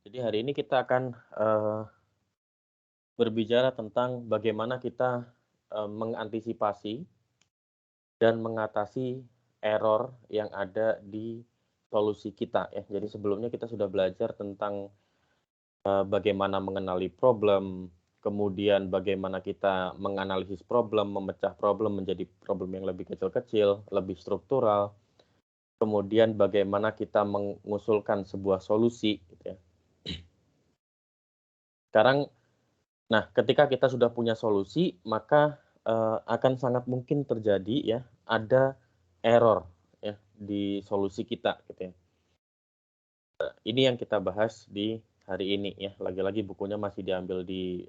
Jadi hari ini kita akan berbicara tentang bagaimana kita mengantisipasi dan mengatasi error yang ada di solusi kita ya. Jadi sebelumnya kita sudah belajar tentang bagaimana mengenali problem, kemudian bagaimana kita menganalisis problem, memecah problem menjadi problem yang lebih kecil-kecil, lebih struktural, kemudian bagaimana kita mengusulkan sebuah solusi gitu ya. Sekarang ketika kita sudah punya solusi, maka, akan sangat mungkin terjadi ya, ada error ya, di solusi kita gitu ya. Ini yang kita bahas di hari ini ya, lagi-lagi bukunya masih diambil di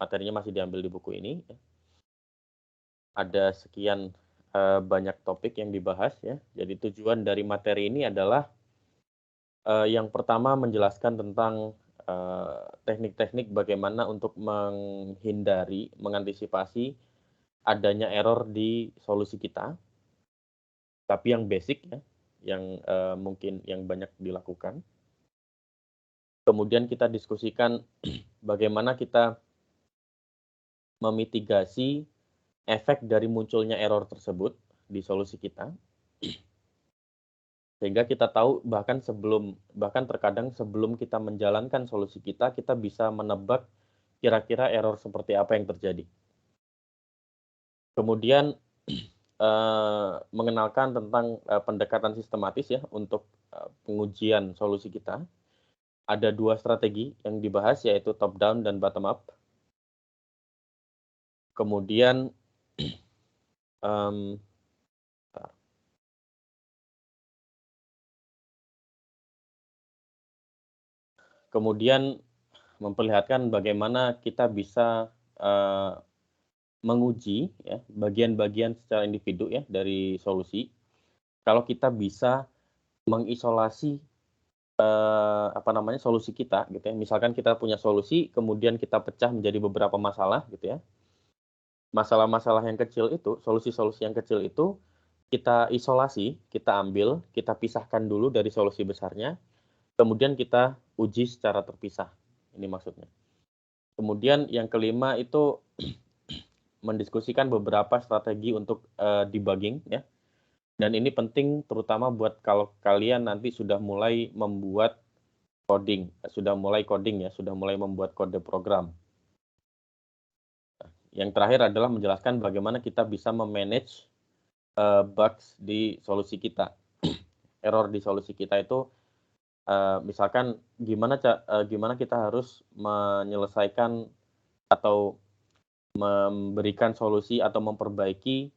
materinya masih diambil di buku ini ya. Ada sekian, banyak topik yang dibahas ya. Jadi tujuan dari materi ini adalah, yang pertama menjelaskan tentang, teknik-teknik bagaimana untuk menghindari, mengantisipasi adanya error di solusi kita, tapi yang basic ya, yang, mungkin yang banyak dilakukan. Kemudian kita diskusikan bagaimana kita memitigasi efek dari munculnya error tersebut di solusi kita, sehingga kita tahu bahkan terkadang sebelum kita menjalankan solusi kita, kita bisa menebak kira-kira error seperti apa yang terjadi. Kemudian, mengenalkan tentang, pendekatan sistematis ya untuk, pengujian solusi kita. Ada 2 strategi yang dibahas yaitu top down dan bottom up. Kemudian, mmm, bentar, kemudian memperlihatkan bagaimana kita bisa, menguji ya bagian-bagian secara individu ya dari solusi. Kalau kita bisa mengisolasi, solusi kita gitu ya. Misalkan kita punya solusi, kemudian kita pecah menjadi beberapa masalah gitu ya. Masalah-masalah yang kecil itu, solusi-solusi yang kecil itu kita isolasi, kita ambil, kita pisahkan dulu dari solusi besarnya, kemudian kita uji secara terpisah, ini maksudnya. Kemudian yang kelima itu mendiskusikan beberapa strategi untuk, debugging ya, dan ini penting terutama buat kalau kalian nanti sudah mulai membuat coding, sudah mulai coding ya, sudah mulai membuat kode program. Yang terakhir adalah menjelaskan bagaimana kita bisa me-manage, bugs di solusi kita. Error di solusi kita itu, misalkan gimana kita harus menyelesaikan atau memberikan solusi atau memperbaiki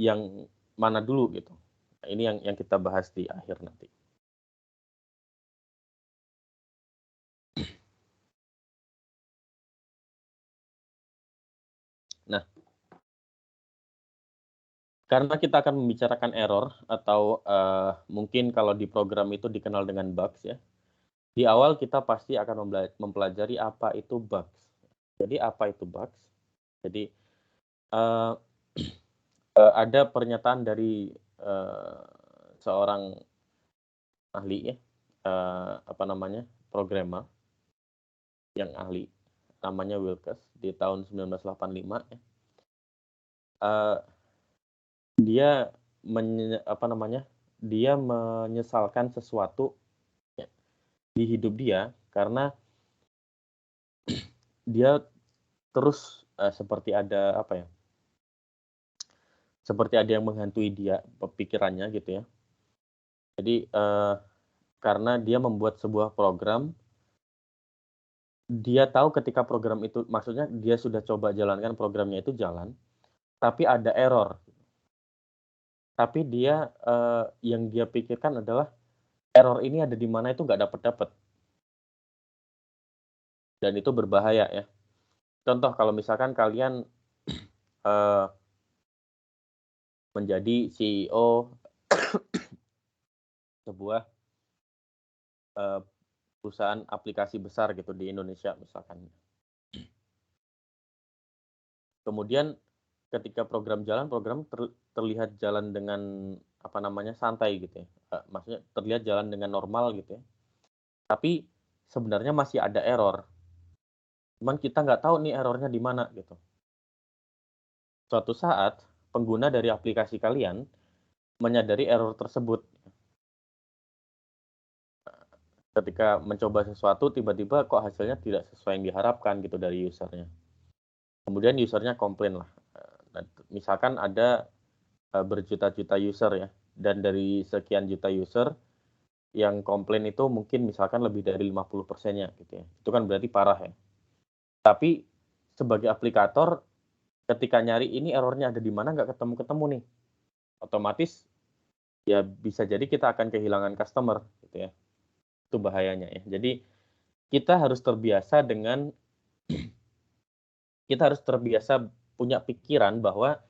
yang mana dulu gitu. Nah, ini yang kita bahas di akhir nanti. Nah, karena kita akan membicarakan error atau, mungkin kalau di program itu dikenal dengan bugs ya. Di awal kita pasti akan mempelajari apa itu bugs. Jadi apa itu bugs? Jadi, eee ada pernyataan dari, seorang ahli ya, programmer yang ahli, namanya Wilkes di tahun 1985 ya. Eee, dia dia menyesalkan sesuatu ya, di hidup dia karena dia terus, seperti ada yang menghantui dia, pikirannya gitu ya. Jadi, karena dia membuat sebuah program, dia tahu ketika program itu maksudnya dia sudah coba jalankan programnya itu jalan, tapi ada error. Tapi dia, yang dia pikirkan adalah error ini ada di mana itu nggak dapet-dapet, dan itu berbahaya ya. Contoh kalau misalkan kalian, eee, menjadi CEO sebuah, eee, perusahaan aplikasi besar gitu di Indonesia misalkan. Kemudian ketika program jalan, program terlihat jalan dengan, santai gitu ya, maksudnya terlihat jalan dengan normal gitu ya. Tapi sebenarnya masih ada error. Cuman kita nggak tahu nih errornya di mana gitu. Suatu saat pengguna dari aplikasi kalian menyadari error tersebut. Ketika mencoba sesuatu tiba-tiba kok hasilnya tidak sesuai yang diharapkan gitu dari usernya. Kemudian usernya komplain lah. Misalkan ada berjuta-juta user ya, dan dari sekian juta user yang komplain itu mungkin misalkan lebih dari 50%-nya gitu ya. Itu kan berarti parah ya. Tapi sebagai aplikator ketika nyari ini errornya ada di mana nggak ketemu-ketemu nih. Otomatis ya bisa jadi kita akan kehilangan customer gitu ya. Itu bahayanya ya. Jadi kita harus terbiasa punya pikiran bahwa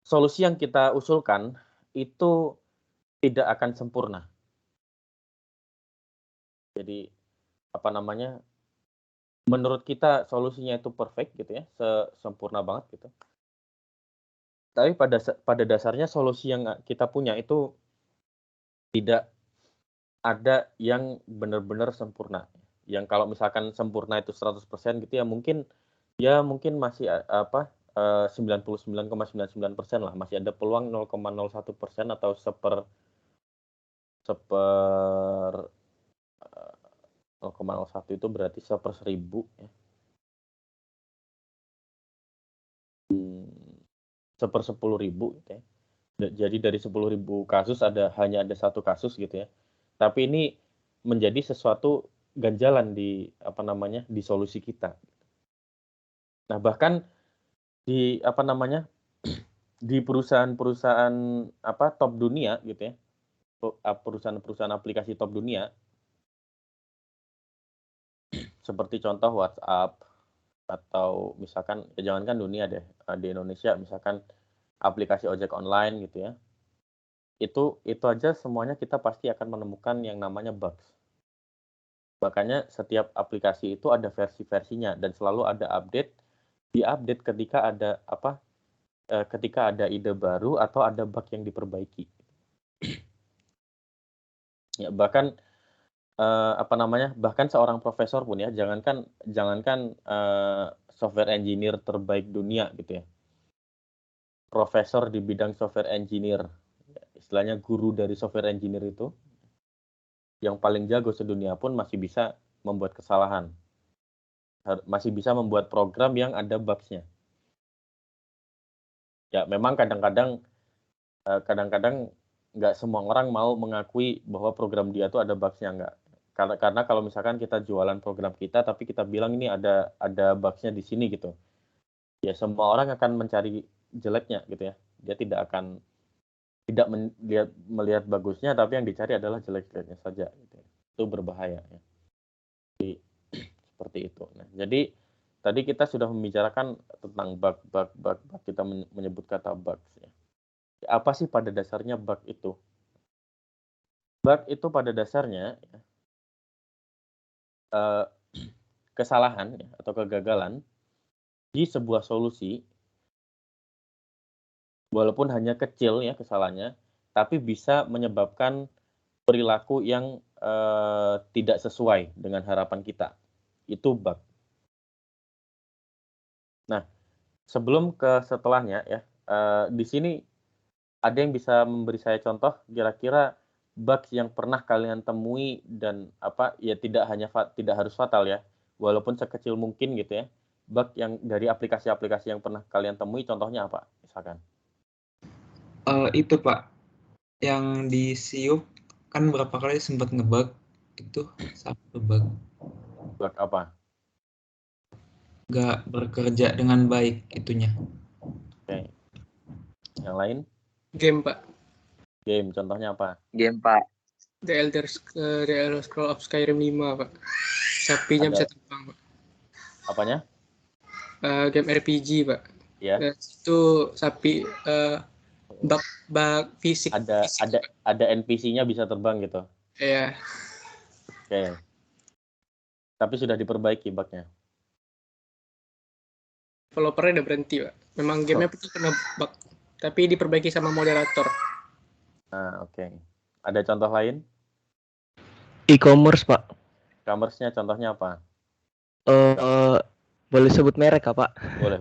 solusi yang kita usulkan itu tidak akan sempurna. Jadi menurut kita solusinya itu perfect gitu ya, sempurna banget gitu. Tapi pada dasarnya solusi yang kita punya itu tidak ada yang benar-benar sempurna. Yang kalau misalkan sempurna itu 100% gitu ya mungkin masih 99,99% lah, masih ada peluang 0,01% atau seper 0,01 itu berarti 1/1000 ya. 1/10.000 gitu ya. Jadi dari 10.000 kasus hanya ada 1 kasus gitu ya. Tapi ini menjadi sesuatu ganjalan di solusi kita. Nah, bahkan di di perusahaan-perusahaan top dunia gitu ya. Perusahaan-perusahaan aplikasi top dunia seperti contoh WhatsApp atau misalkan jangankan dunia deh, di Indonesia misalkan aplikasi ojek online gitu ya. Itu aja semuanya kita pasti akan menemukan yang namanya bugs. Makanya setiap aplikasi itu ada versi-versinya dan selalu ada di-update ketika ada ide baru atau ada bug yang diperbaiki. Ya, bahkan bahkan seorang profesor pun ya, jangankan software engineer terbaik dunia gitu ya. Profesor di bidang software engineer, istilahnya guru dari software engineer itu, yang paling jago sedunia pun masih bisa membuat kesalahan. Masih bisa membuat program yang ada bugs-nya. Ya, memang kadang-kadang nggak semua orang mau mengakui bahwa program dia tuh ada bugs-nya, nggak. Karena kalau misalkan kita jualan program kita, tapi kita bilang ini ada bugs-nya di sini gitu. Ya, semua orang akan mencari jeleknya gitu ya. Dia tidak melihat bagusnya, tapi yang dicari adalah jelek-jeleknya saja. Gitu. Itu berbahaya. Ya. Jadi, seperti itu. Nah, jadi tadi kita sudah membicarakan tentang bug. Kita menyebut kata bugs. Ya. Apa sih pada dasarnya bug itu? Bug itu pada dasarnya kesalahan ya, atau kegagalan di sebuah solusi, walaupun hanya kecil ya kesalahannya, tapi bisa menyebabkan perilaku yang tidak sesuai dengan harapan kita. Itu bug. Nah, sebelum ke setelahnya ya, di sini ada yang bisa memberi saya contoh kira-kira bug yang pernah kalian temui dan tidak harus fatal ya, walaupun sekecil mungkin gitu ya. Bug yang dari aplikasi-aplikasi yang pernah kalian temui contohnya apa misalkan? Itu Pak, yang di Siup kan berapa kali sempat ngebug, itu satu bug. Bug apa? Nggak bekerja dengan baik itunya. Oke. Yang lain? Game, Pak. Game, contohnya apa? Game, Pak. The Elder Scrolls of Skyrim 5, Pak. Sapinya bisa terbang, Pak. Apanya? Game RPG, Pak. Ya. Itu sapi bug fisik. Ada NPC-nya bisa terbang gitu. Iya. Oke. Tapi sudah diperbaiki bug-nya. Developernya udah berhenti, Pak. Memang gamenya pasti kena bug, tapi diperbaiki sama moderator. Nah, oke. Ada contoh lain? E-commerce, Pak. Commerce-nya contohnya apa? Boleh sebut merek Kak, Pak? Boleh.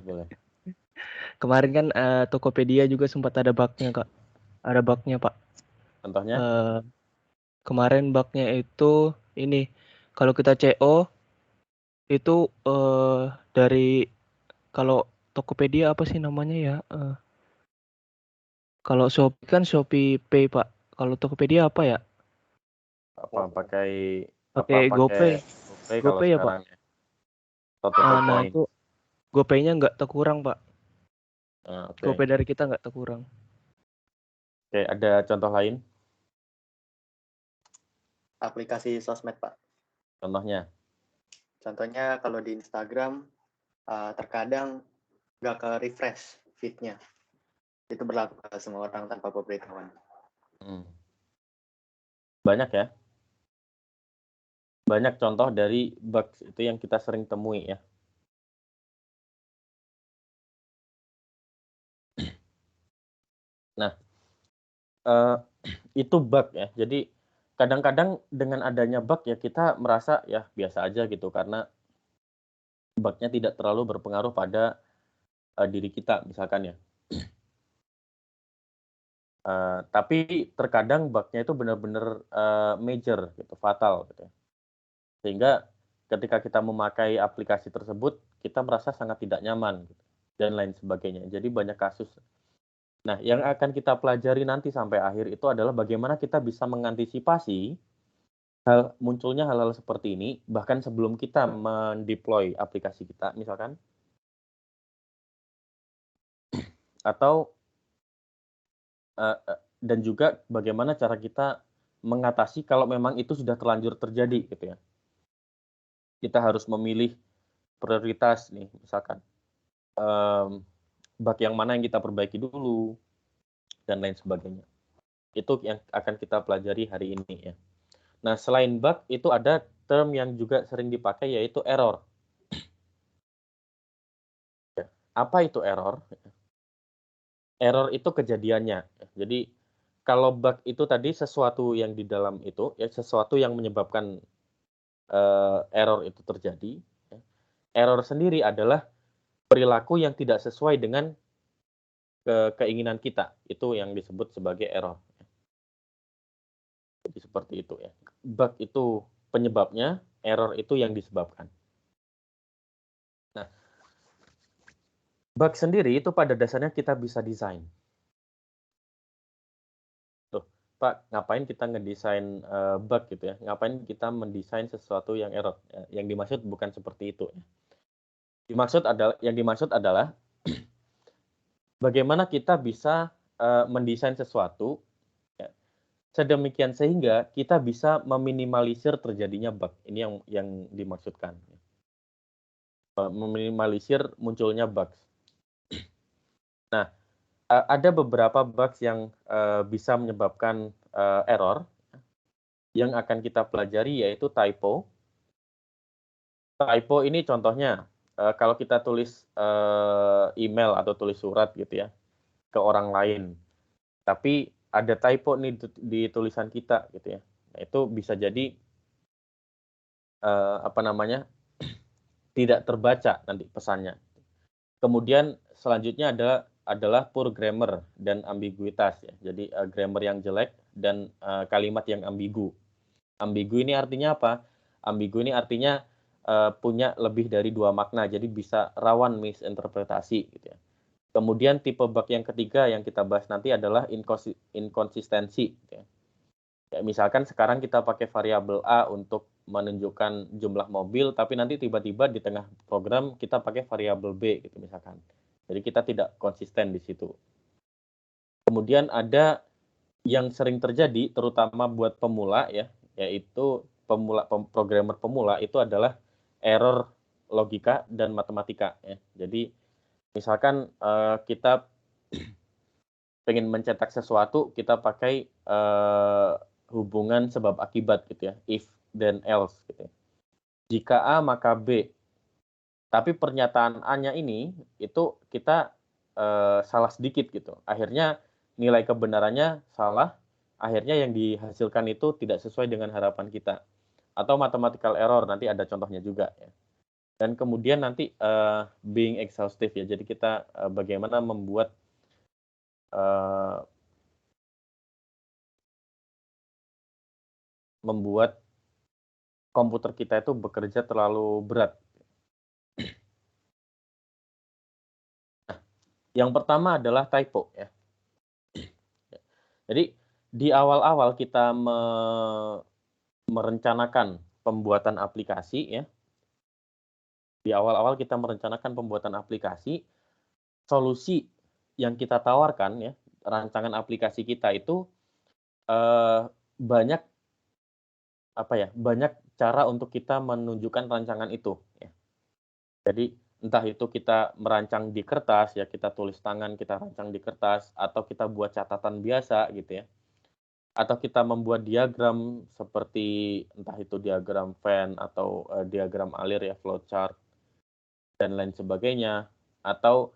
Kemarin kan Tokopedia juga sempat ada bug-nya Kak. Ada bug-nya Pak. Contohnya? Kemarin bug-nya itu ini, kalau kita CO itu dari, kalau Tokopedia apa sih namanya ya? Kalau Shopee kan Shopee Pay Pak. Kalau Tokopedia apa ya? Pakai Pakai GoPay. kalau GoPay ya Pak. sekarang ya. Total Nah point. itu GoPay-nya nggak terkurang Pak. Oke. GoPay dari kita nggak terkurang. Oke, ada contoh lain? Aplikasi sosmed, Pak. Contohnya? Contohnya kalau di Instagram, terkadang nggak ke refresh feed-nya. Itu berlaku ke semua orang tanpa pemberitahuan. Banyak ya? Banyak contoh dari bug itu yang kita sering temui ya. Nah, itu bug ya. Jadi kadang-kadang dengan adanya bug ya kita merasa ya biasa aja gitu karena bug-nya tidak terlalu berpengaruh pada diri kita misalkan ya. Tapi terkadang bug-nya itu benar-benar major gitu, fatal gitu ya. Sehingga ketika kita memakai aplikasi tersebut kita merasa sangat tidak nyaman gitu, dan lain sebagainya. Jadi banyak kasus. Nah, yang akan kita pelajari nanti sampai akhir itu adalah bagaimana kita bisa mengantisipasi munculnya hal-hal seperti ini, bahkan sebelum kita mendeploy aplikasi kita, misalkan. Atau, dan juga bagaimana cara kita mengatasi kalau memang itu sudah terlanjur terjadi, gitu ya. Kita harus memilih prioritas nih, misalkan. Bug yang mana yang kita perbaiki dulu, dan lain sebagainya. Itu yang akan kita pelajari hari ini ya. Nah, selain bug, itu ada term yang juga sering dipakai yaitu error. Apa itu error? Error itu kejadiannya. Jadi, kalau bug itu tadi sesuatu yang di dalam itu, ya sesuatu yang menyebabkan error itu terjadi. Error sendiri adalah perilaku yang tidak sesuai dengan keinginan kita. Itu yang disebut sebagai error. Jadi seperti itu ya. Bug itu penyebabnya, error itu yang disebabkan. Nah, bug sendiri itu pada dasarnya kita bisa desain. Tuh, Pak, ngapain kita ngedesain bug gitu ya? Ngapain kita mendesain sesuatu yang error? Yang dimaksud bukan seperti itu. Yang dimaksud adalah bagaimana kita bisa mendesain sesuatu ya, sedemikian sehingga kita bisa meminimalisir terjadinya bug. Ini yang dimaksudkan. Meminimalisir munculnya bug. Nah, ada beberapa bugs yang bisa menyebabkan error yang akan kita pelajari yaitu typo. Typo ini contohnya kalau kita tulis email atau tulis surat gitu ya ke orang lain, tapi ada typo nih di tulisan kita gitu ya. Nah, itu bisa jadi tidak terbaca nanti pesannya. Kemudian selanjutnya adalah poor grammar dan ambiguitas ya. Jadi grammar yang jelek dan kalimat yang ambigu. Ambigu ini artinya apa? Ambigu ini artinya punya lebih dari 2 makna, jadi bisa rawan misinterpretasi gitu ya. Kemudian tipe bug yang ketiga yang kita bahas nanti adalah inkonsistensi gitu ya. Ya, misalkan sekarang kita pakai variabel A untuk menunjukkan jumlah mobil, tapi nanti tiba-tiba di tengah program kita pakai variabel B gitu misalkan. Jadi kita tidak konsisten di situ. Kemudian ada yang sering terjadi terutama buat pemula ya, yaitu programmer pemula itu adalah error logika dan matematika ya. Jadi misalkan kita pengen mencetak sesuatu, kita pakai hubungan sebab akibat gitu ya, if then else gitu ya. Jika A maka B. Tapi pernyataan A-nya ini itu kita salah sedikit gitu. Akhirnya nilai kebenarannya salah, akhirnya yang dihasilkan itu tidak sesuai dengan harapan kita. atau mathematical error, nanti ada contohnya juga ya. Dan kemudian nanti being exhaustive ya, jadi kita bagaimana membuat komputer kita itu bekerja terlalu berat. Nah, yang pertama adalah typo ya. Jadi di awal-awal kita merencanakan pembuatan aplikasi ya. Di awal-awal kita merencanakan pembuatan aplikasi, solusi yang kita tawarkan ya, rancangan aplikasi kita itu banyak cara untuk kita menunjukkan rancangan itu ya. Jadi entah itu kita merancang di kertas ya, kita tulis tangan, kita rancang di kertas, atau kita buat catatan biasa gitu ya. Atau kita membuat diagram seperti entah itu diagram Venn atau diagram alir ya, flowchart dan lain sebagainya, atau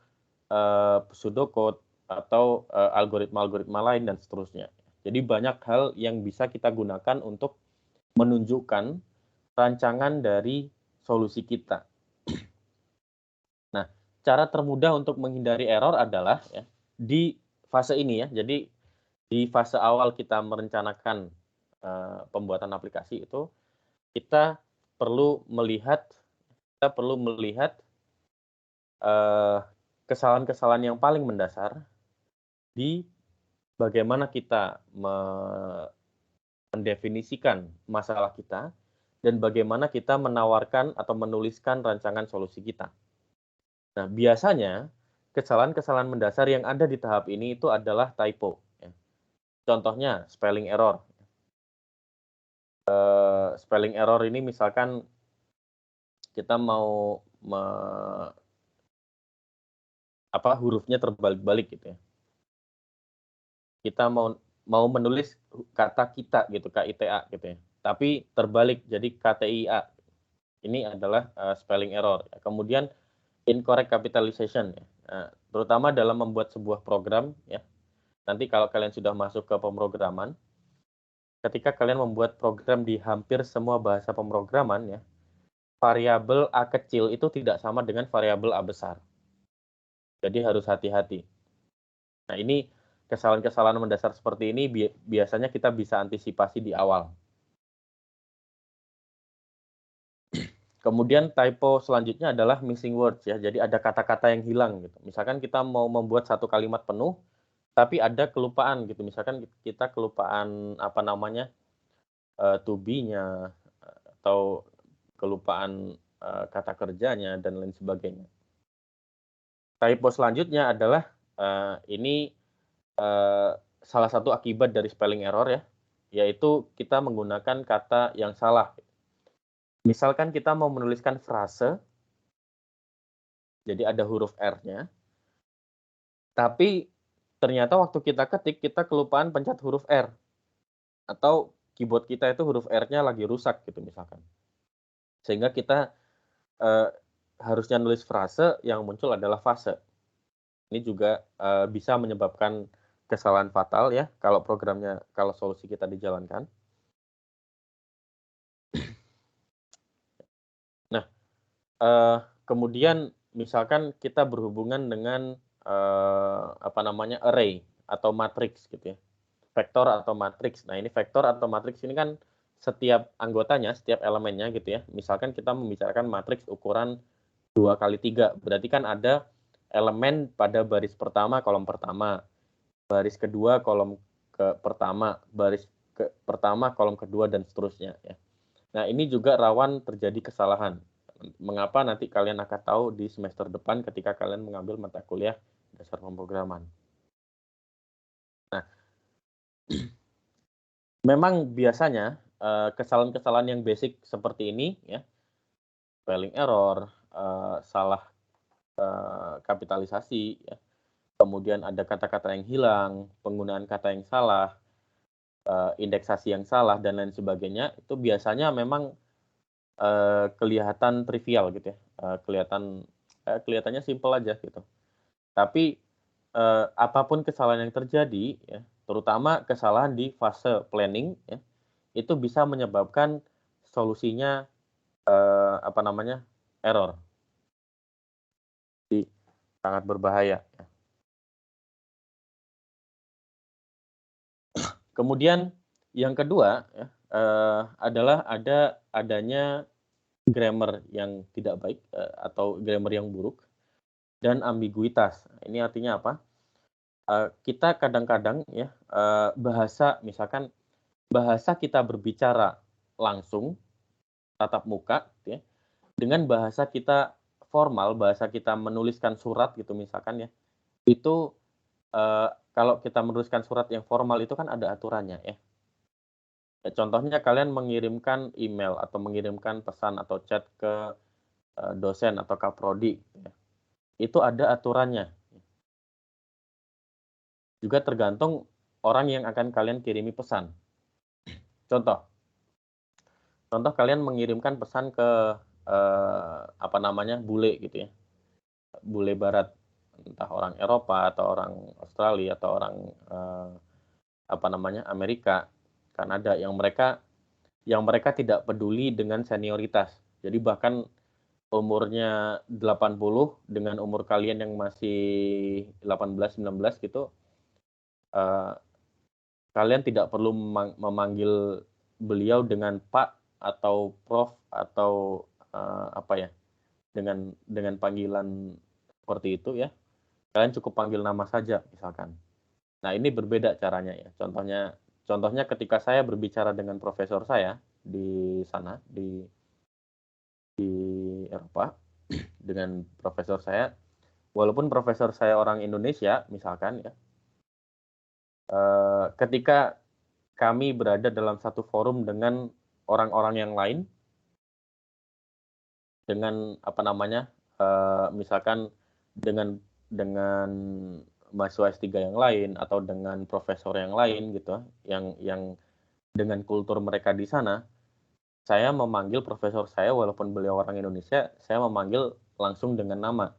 pseudocode atau algoritma-algoritma lain dan seterusnya. Jadi banyak hal yang bisa kita gunakan untuk menunjukkan rancangan dari solusi kita. Nah, cara termudah untuk menghindari error adalah ya, di fase ini ya. Jadi di fase awal kita merencanakan pembuatan aplikasi itu, kita perlu melihat kesalahan-kesalahan yang paling mendasar di bagaimana kita mendefinisikan masalah kita dan bagaimana kita menawarkan atau menuliskan rancangan solusi kita. Nah, biasanya kesalahan-kesalahan mendasar yang ada di tahap ini itu adalah typo. Ya. Contohnya spelling error. Spelling error ini misalkan kita mau hurufnya terbalik-balik gitu ya. Kita mau menulis kata kita gitu, KITA gitu ya. Tapi terbalik jadi KTIA. Ini adalah spelling error. Kemudian incorrect capitalization ya. Nah, terutama dalam membuat sebuah program ya. Nanti kalau kalian sudah masuk ke pemrograman, ketika kalian membuat program di hampir semua bahasa pemrograman ya, variabel A kecil itu tidak sama dengan variabel A besar. Jadi harus hati-hati. Nah, ini kesalahan-kesalahan mendasar seperti ini biasanya kita bisa antisipasi di awal. Kemudian typo selanjutnya adalah missing words ya. Jadi ada kata-kata yang hilang gitu. Misalkan kita mau membuat satu kalimat penuh tapi ada kelupaan gitu. Misalkan kita kelupaan to be-nya atau kelupaan kata kerjanya dan lain sebagainya. Typo selanjutnya adalah ini salah satu akibat dari spelling error ya, yaitu kita menggunakan kata yang salah. Misalkan kita mau menuliskan frase, jadi ada huruf R-nya, tapi ternyata waktu kita ketik, kita kelupaan pencet huruf R. Atau keyboard kita itu huruf R-nya lagi rusak gitu misalkan. Sehingga kita harusnya nulis frase, yang muncul adalah fase. Ini juga bisa menyebabkan kesalahan fatal ya, kalau solusi kita dijalankan. Nah, kemudian misalkan kita berhubungan dengan array atau matriks gitu ya, vektor atau matriks. Nah, ini vektor atau matriks ini kan setiap anggotanya, setiap elemennya gitu ya. Misalkan kita membicarakan matriks ukuran 2x3, berarti kan ada elemen pada baris pertama, kolom pertama, baris kedua, kolom pertama, baris pertama, kolom kedua, dan seterusnya ya. Nah, ini juga rawan terjadi kesalahan. Mengapa nanti kalian akan tahu di semester depan ketika kalian mengambil mata kuliah dasar pemrograman. Nah, memang biasanya kesalahan-kesalahan yang basic seperti ini ya, spelling error, salah kapitalisasi ya, kemudian ada kata-kata yang hilang, penggunaan kata yang salah, indeksasi yang salah dan lain sebagainya, itu biasanya memang kelihatan trivial gitu ya, kelihatannya simple aja gitu. Tapi apapun kesalahan yang terjadi ya, terutama kesalahan di fase planning ya, itu bisa menyebabkan solusinya error. Jadi sangat berbahaya. Kemudian yang kedua ya, adalah adanya grammar yang tidak baik atau grammar yang buruk dan ambiguitas. Ini artinya apa? Kita kadang-kadang ya misalkan bahasa kita berbicara langsung tatap muka ya, dengan bahasa kita formal, bahasa kita menuliskan surat gitu misalkan ya, itu kalau kita menuliskan surat yang formal itu kan ada aturannya ya. Contohnya kalian mengirimkan email atau mengirimkan pesan atau chat ke dosen atau kaprodi, ya. Itu ada aturannya. Juga tergantung orang yang akan kalian kirimi pesan. Contoh kalian mengirimkan pesan ke bule gitu ya, bule barat, entah orang Eropa atau orang Australia atau orang Amerika, Kanada, yang mereka tidak peduli dengan senioritas. Jadi bahkan umurnya 80 dengan umur kalian yang masih 18-19 gitu, kalian tidak perlu memanggil beliau dengan Pak atau Prof atau dengan panggilan seperti itu ya. Kalian cukup panggil nama saja misalkan. Nah, ini berbeda caranya ya. Contohnya ketika saya berbicara dengan profesor saya di sana di Eropa dengan profesor saya, walaupun profesor saya orang Indonesia misalkan ya, ketika kami berada dalam satu forum dengan orang-orang yang lain, dengan misalkan dengan mahasiswa S3 yang lain atau dengan profesor yang lain gitu, yang dengan kultur mereka di sana, saya memanggil profesor saya walaupun beliau orang Indonesia, saya memanggil langsung dengan nama.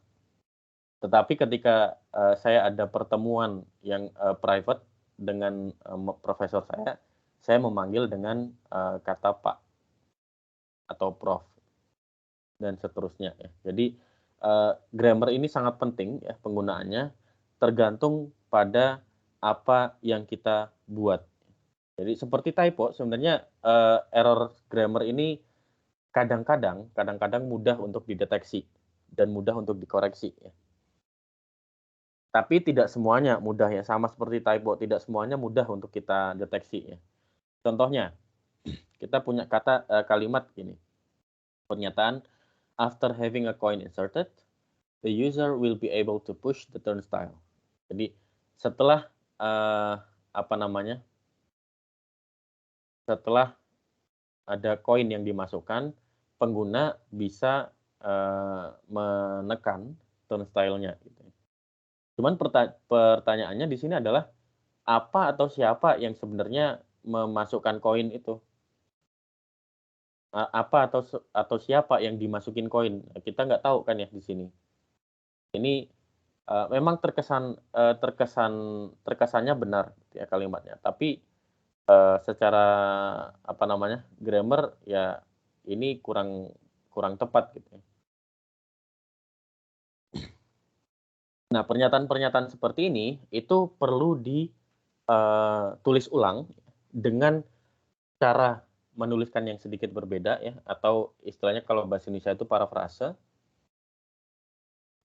Tetapi ketika saya ada pertemuan yang private dengan profesor saya memanggil dengan kata Pak atau Prof dan seterusnya ya. Jadi grammar ini sangat penting ya penggunaannya, tergantung pada apa yang kita buat. Jadi seperti typo sebenarnya error grammar ini kadang-kadang mudah untuk dideteksi dan mudah untuk dikoreksi ya. Tapi tidak semuanya mudah ya, sama seperti typo, tidak semuanya mudah untuk kita deteksi ya. Contohnya, kita punya kalimat gini. Pernyataan, after having a coin inserted, the user will be able to push the turnstile. Jadi setelah setelah ada koin yang dimasukkan, pengguna bisa menekan turnstile-nya. Gitu. Cuman pertanyaannya di sini adalah apa atau siapa yang sebenarnya memasukkan koin itu? Apa atau siapa yang dimasukin koin? Kita nggak tahu kan ya di sini. Ini memang terkesannya benar ya kalimatnya, tapi secara grammar ya ini kurang tepat gitu. Nah, pernyataan-pernyataan seperti ini itu perlu ditulis ulang dengan cara menuliskan yang sedikit berbeda ya, atau istilahnya kalau bahasa Indonesia itu parafrase,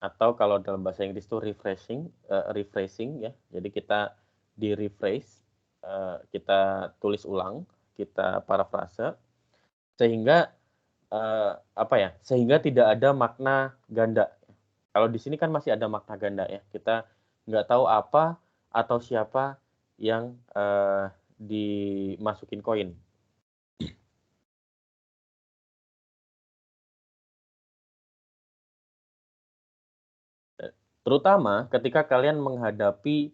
atau kalau dalam bahasa Inggris itu rephrasing ya. Jadi kita di-rephrase, kita tulis ulang, kita parafrase sehingga sehingga tidak ada makna ganda. Kalau di sini kan masih ada makna ganda ya. Kita nggak tahu apa atau siapa yang dimasukin koin. Terutama ketika kalian menghadapi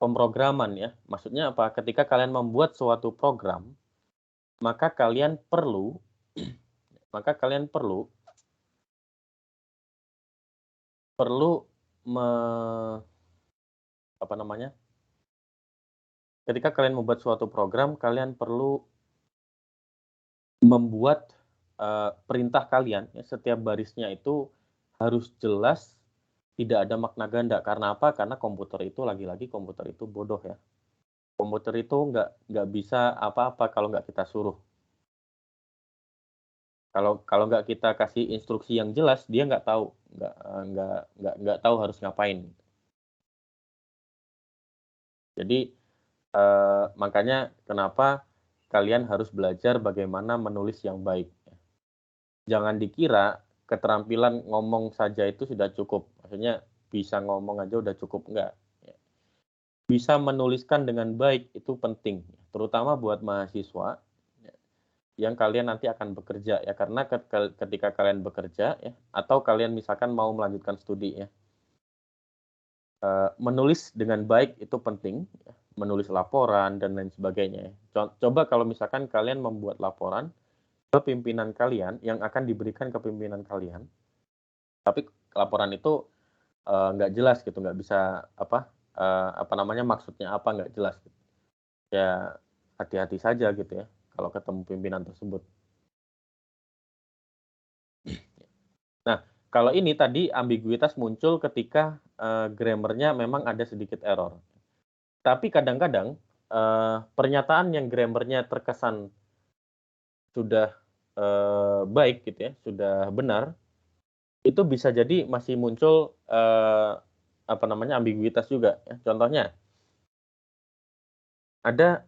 pemrograman ya. Maksudnya apa? Ketika kalian membuat suatu program, maka kalian perlu ketika kalian membuat suatu program, kalian perlu membuat perintah kalian, ya, setiap barisnya itu harus jelas, tidak ada makna ganda. Karena apa? Karena komputer itu lagi-lagi komputer itu bodoh ya. Komputer itu nggak bisa apa-apa kalau nggak kita suruh. Kalau nggak kita kasih instruksi yang jelas, dia nggak tahu, nggak tahu harus ngapain. Jadi makanya kenapa kalian harus belajar bagaimana menulis yang baik. Jangan dikira keterampilan ngomong saja itu sudah cukup. Maksudnya bisa ngomong aja udah cukup, enggak. Bisa menuliskan dengan baik itu penting, terutama buat mahasiswa yang kalian nanti akan bekerja ya, karena ketika kalian bekerja ya, atau kalian misalkan mau melanjutkan studi ya, menulis dengan baik itu penting, ya. Menulis laporan dan lain sebagainya. Coba kalau misalkan kalian membuat laporan ke pimpinan kalian yang akan diberikan ke pimpinan kalian, tapi laporan itu nggak jelas gitu, nggak bisa apa namanya maksudnya apa nggak jelas gitu. Ya hati-hati saja gitu ya kalau ketemu pimpinan tersebut. Nah, kalau ini tadi ambiguitas muncul ketika grammarnya memang ada sedikit error. Tapi kadang-kadang pernyataan yang grammarnya terkesan sudah baik gitu ya, sudah benar, itu bisa jadi masih muncul apa namanya ambiguitas juga ya. Contohnya ada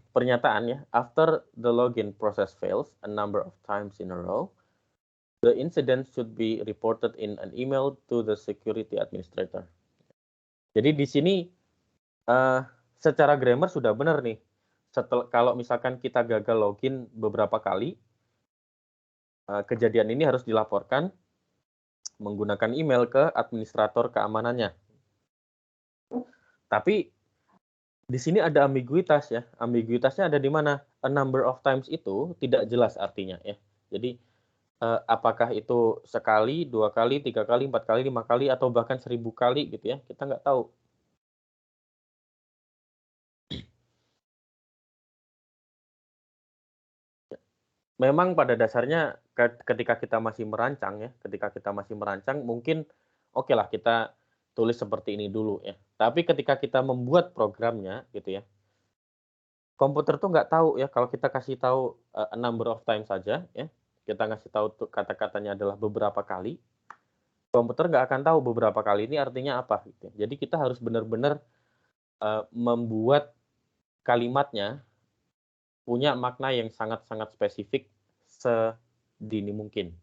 pernyataan ya, after the login process fails a number of times in a row, the incident should be reported in an email to the security administrator. Jadi di sini secara grammar sudah benar nih. Kalau misalkan kita gagal login beberapa kali, kejadian ini harus dilaporkan menggunakan email ke administrator keamanannya. Tapi di sini ada ambiguitas ya. Ambiguitasnya ada di mana? A number of times itu tidak jelas artinya ya. Jadi apakah itu sekali, 2 kali, 3 kali, 4 kali, 5 kali, atau bahkan 1000 kali gitu ya. Kita nggak tahu. Memang pada dasarnya ketika kita masih merancang ya, mungkin oke lah kita tulis seperti ini dulu ya. Tapi ketika kita membuat programnya gitu ya, komputer tuh nggak tahu ya kalau kita kasih tahu a number of times saja ya, kita ngasih tahu kata-katanya adalah beberapa kali, komputer nggak akan tahu beberapa kali ini artinya apa gitu. Jadi kita harus benar-benar membuat kalimatnya punya makna yang sangat-sangat spesifik sedini mungkin.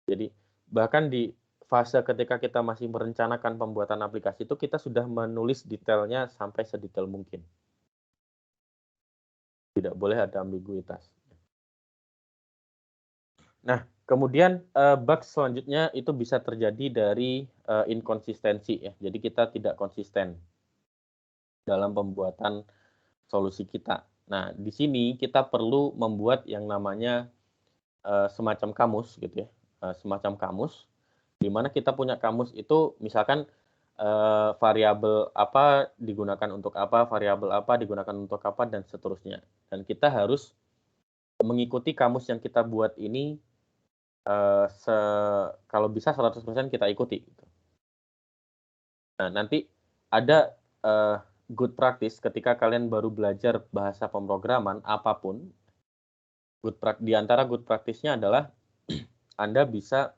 Jadi bahkan di fase ketika kita masih merencanakan pembuatan aplikasi itu kita sudah menulis detailnya sampai sedetail mungkin. Tidak boleh ada ambiguitas. Nah, kemudian bug selanjutnya itu bisa terjadi dari inkonsistensi ya. Jadi kita tidak konsisten dalam pembuatan solusi kita. Nah, di sini kita perlu membuat yang namanya semacam kamus gitu ya, semacam kamus, di mana kita punya kamus itu misalkan variabel apa digunakan untuk apa, variabel apa digunakan untuk apa, dan seterusnya. Dan kita harus mengikuti kamus yang kita buat ini kalau bisa 100% kita ikuti. Nah, nanti ada good practice ketika kalian baru belajar bahasa pemrograman apapun. Di antara good practice-nya adalah Anda bisa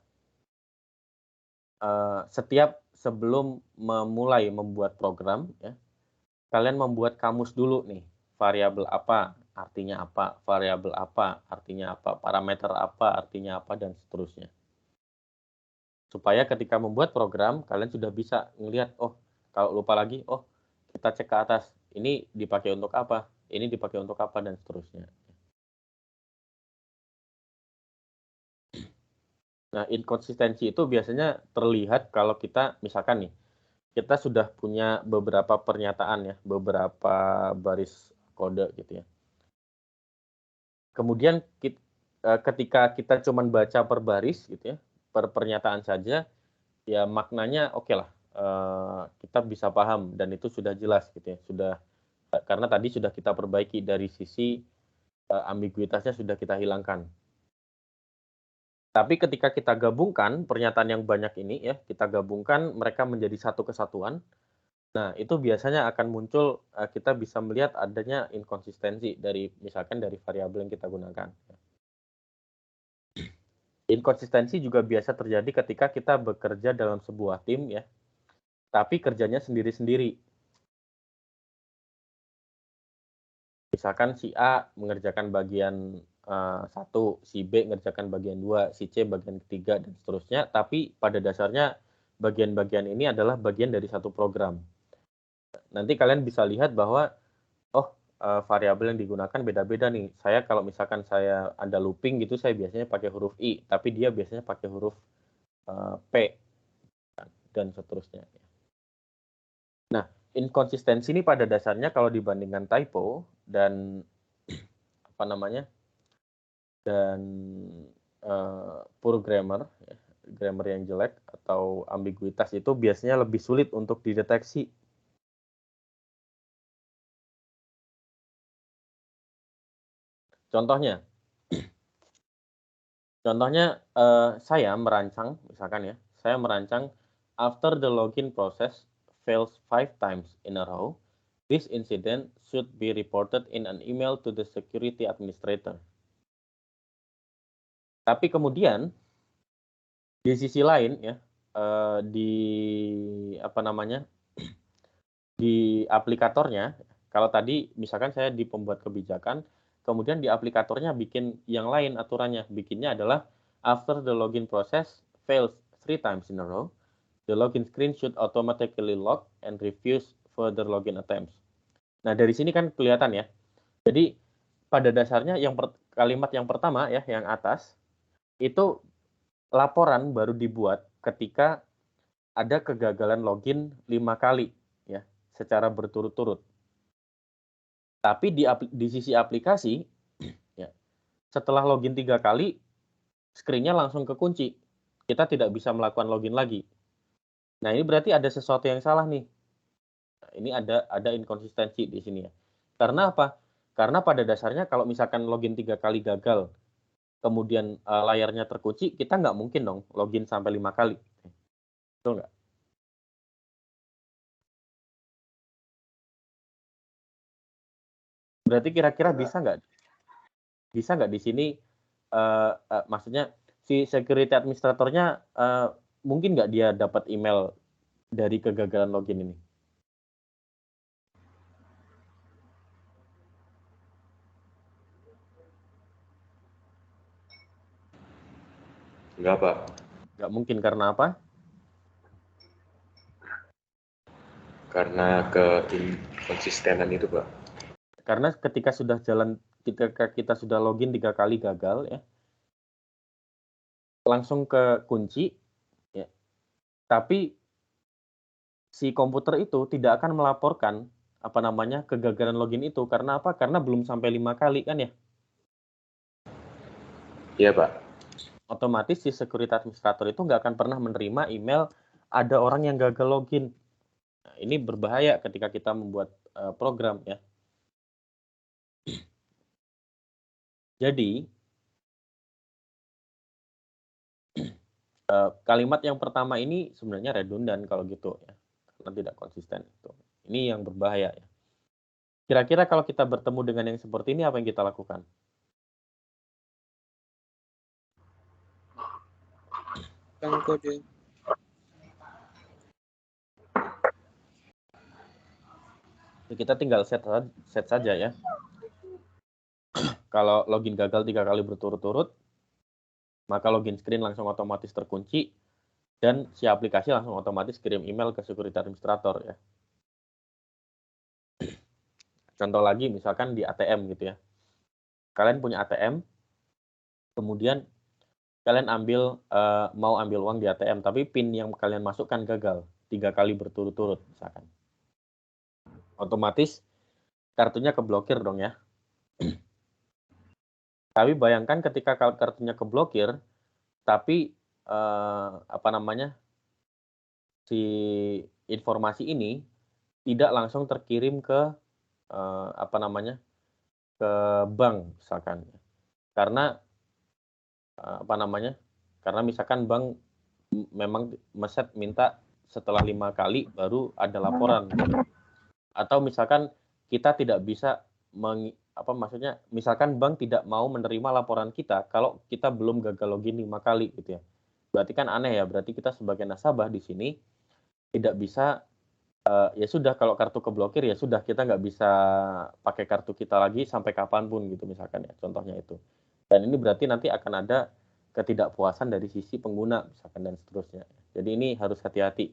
setiap sebelum memulai membuat program ya, kalian membuat kamus dulu nih, variabel apa artinya apa, variabel apa artinya apa, parameter apa artinya apa, dan seterusnya. Supaya ketika membuat program kalian sudah bisa ngelihat, oh kalau lupa lagi, oh kita cek ke atas, ini dipakai untuk apa, ini dipakai untuk apa, dan seterusnya. Nah, inkonsistensi itu biasanya terlihat kalau kita misalkan nih, kita sudah punya beberapa pernyataan ya, beberapa baris kode gitu ya. Kemudian ketika kita cuma baca per baris gitu ya, per pernyataan saja, ya maknanya oke lah, kita bisa paham dan itu sudah jelas gitu ya, sudah karena tadi sudah kita perbaiki dari sisi ambiguitasnya sudah kita hilangkan. Tapi ketika kita gabungkan pernyataan yang banyak ini ya, kita gabungkan mereka menjadi satu kesatuan. Nah, itu biasanya akan muncul kita bisa melihat adanya inkonsistensi dari misalkan dari variabel yang kita gunakan. Inkonsistensi juga biasa terjadi ketika kita bekerja dalam sebuah tim ya, tapi kerjanya sendiri-sendiri. Misalkan si A mengerjakan bagian 1, si B mengerjakan bagian 2, si C bagian ketiga, dan seterusnya. Tapi pada dasarnya bagian-bagian ini adalah bagian dari satu program. Nanti kalian bisa lihat bahwa, variabel yang digunakan beda-beda nih. Saya kalau misalkan saya ada looping gitu, saya biasanya pakai huruf I, tapi dia biasanya pakai huruf P, dan seterusnya. Nah, inkonsistensi ini pada dasarnya kalau dibandingkan typo dan poor grammar, grammar yang jelek atau ambiguitas itu biasanya lebih sulit untuk dideteksi. Contohnya saya merancang, misalkan ya, saya merancang after the login process fails 5 times in a row, this incident should be reported in an email to the security administrator. Tapi kemudian di sisi lain ya, di aplikatornya, kalau tadi misalkan saya di pembuat kebijakan, kemudian di aplikatornya bikin yang lain aturannya, bikinnya adalah after the login process fails 3 times in a row, the login screen should automatically lock and refuse further login attempts. Nah, dari sini kan kelihatan ya. Jadi pada dasarnya kalimat yang pertama ya, yang atas, itu laporan baru dibuat ketika ada kegagalan login 5 kali ya, secara berturut-turut. Tapi di sisi aplikasi ya, setelah login 3 kali screen-nya langsung kekunci. Kita tidak bisa melakukan login lagi. Nah, ini berarti ada sesuatu yang salah nih. Nah, ini ada inkonsistensi di sini ya. Karena apa? Karena pada dasarnya kalau misalkan login 3 kali gagal, kemudian layarnya terkunci, kita nggak mungkin dong login sampai 5 kali. Betul nggak? Berarti kira-kira bisa nggak di sini, maksudnya si security administratornya mungkin nggak dia dapat email dari kegagalan login ini? Enggak, Pak. Nggak mungkin, karena apa? Karena kekonsistenan itu, Pak. Karena ketika kita sudah login 3 kali gagal ya, langsung ke kunci ya, tapi si komputer itu tidak akan melaporkan kegagalan login itu. Karena apa? Karena belum sampai 5 kali kan ya. Iya, Pak. Otomatis si security administrator itu nggak akan pernah menerima email ada orang yang gagal login. Nah, ini berbahaya ketika kita membuat program ya. Jadi kalimat yang pertama ini sebenarnya redundan kalau gitu ya, karena tidak konsisten itu. Ini yang berbahaya ya. Kira-kira kalau kita bertemu dengan yang seperti ini apa yang kita lakukan? Kode. Kita tinggal set saja ya. Kalau login gagal 3 kali berturut-turut, maka login screen langsung otomatis terkunci dan si aplikasi langsung otomatis kirim email ke security administrator ya. Contoh lagi misalkan di ATM gitu ya. Kalian punya ATM, kemudian kalian mau ambil uang di ATM, tapi PIN yang kalian masukkan gagal 3 kali berturut-turut misalkan. Otomatis kartunya keblokir dong ya. Tapi bayangkan ketika kartunya keblokir, tapi si informasi ini tidak langsung terkirim ke ke bank misalkan. Karena karena misalkan bank memang minta setelah 5 kali baru ada laporan. Atau misalkan kita tidak bisa misalkan bank tidak mau menerima laporan kita kalau kita belum gagal login 5 kali gitu ya. Berarti kan aneh ya, berarti kita sebagai nasabah di sini tidak bisa ya sudah, kalau kartu keblokir ya sudah, kita nggak bisa pakai kartu kita lagi sampai kapanpun gitu misalkan ya, contohnya itu. Dan ini berarti nanti akan ada ketidakpuasan dari sisi pengguna misalkan dan seterusnya. Jadi ini harus hati-hati.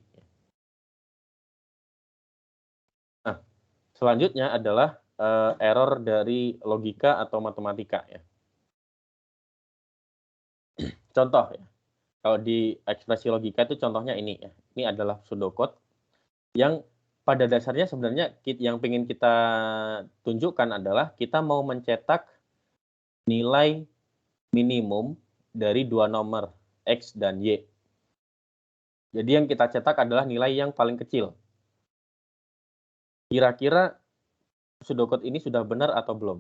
Nah, selanjutnya adalah error dari logika atau matematika ya. Contoh ya. Kalau di ekspresi logika itu contohnya ini ya. Ini adalah pseudocode yang pada dasarnya sebenarnya yang ingin kita tunjukkan adalah kita mau mencetak nilai minimum dari 2 nomor X dan Y. Jadi yang kita cetak adalah nilai yang paling kecil. Kira-kira pseudocode ini sudah benar atau belum?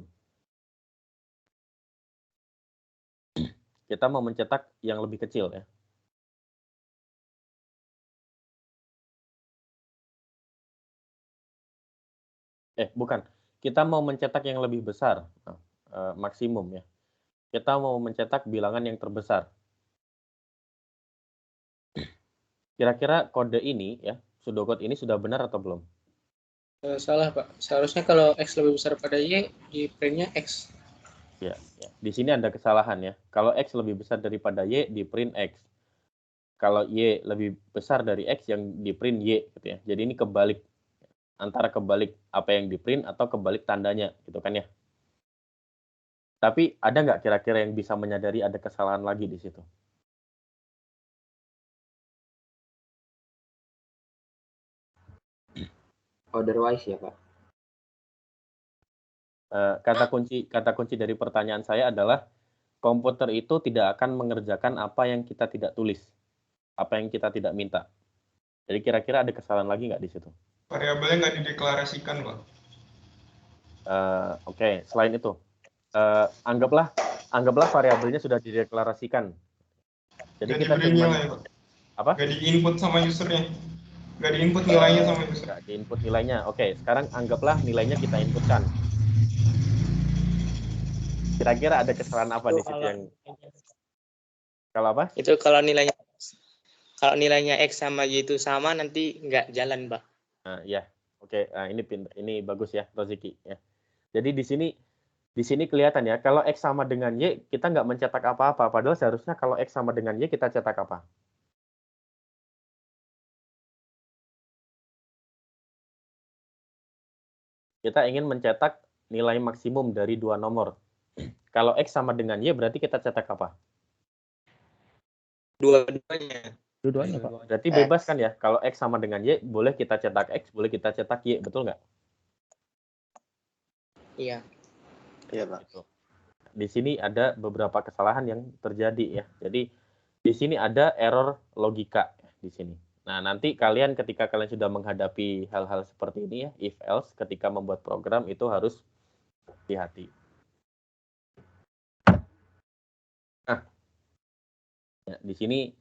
Kita mau mencetak yang lebih kecil ya. Bukan. Kita mau mencetak yang lebih besar, maksimum ya. Kita mau mencetak bilangan yang terbesar. Kira-kira kode ini ya, pseudocode ini sudah benar atau belum? Salah, Pak. Seharusnya kalau X lebih besar pada Y, di printnya X. Ya. Di sini ada kesalahan ya. Kalau X lebih besar daripada Y, di print X. Kalau Y lebih besar dari X, yang di print Y gitu ya. Jadi ini kebalik. Antara kebalik apa yang di print atau kebalik tandanya gitu kan ya. Tapi ada nggak kira-kira yang bisa menyadari ada kesalahan lagi di situ? Otherwise ya Pak. Kata kunci dari pertanyaan saya adalah komputer itu tidak akan mengerjakan apa yang kita tidak tulis, apa yang kita tidak minta. Jadi kira-kira ada kesalahan lagi nggak di situ? Variabelnya nggak dideklarasikan, Pak. Oke. Selain itu, anggaplah variabelnya sudah dideklarasikan. Jadi nggak kita diberi nilai, Pak. Apa? Nggak di-input sama usernya. Nggak di-input nilainya sama user. Nggak di-input nilainya. Oke, sekarang anggaplah nilainya kita inputkan. Kira-kira ada kesalahan apa di situ yang... Kalau apa? Itu kalau nilainya X sama Y itu sama, nanti nggak jalan, Pak. Ya, oke. Nah, ini bagus ya, Roziki ya. Jadi di sini kelihatan ya, kalau X sama dengan Y, kita nggak mencetak apa-apa. Padahal seharusnya kalau X sama dengan Y, kita cetak apa? Kita ingin mencetak nilai maksimum dari 2 nomor. Kalau X sama dengan Y, berarti kita cetak apa? Dua-duanya. Dua-duanya, Pak. Berarti bebas kan ya? Kalau X sama dengan Y, boleh kita cetak X, boleh kita cetak Y. Betul nggak? Iya. Iya, Pak. Di sini ada beberapa kesalahan yang terjadi ya. Jadi di sini ada error logika di sini. Nah, nanti ketika kalian sudah menghadapi hal-hal seperti ini ya, if else, ketika membuat program itu harus hati-hati. Nah, ya, di sini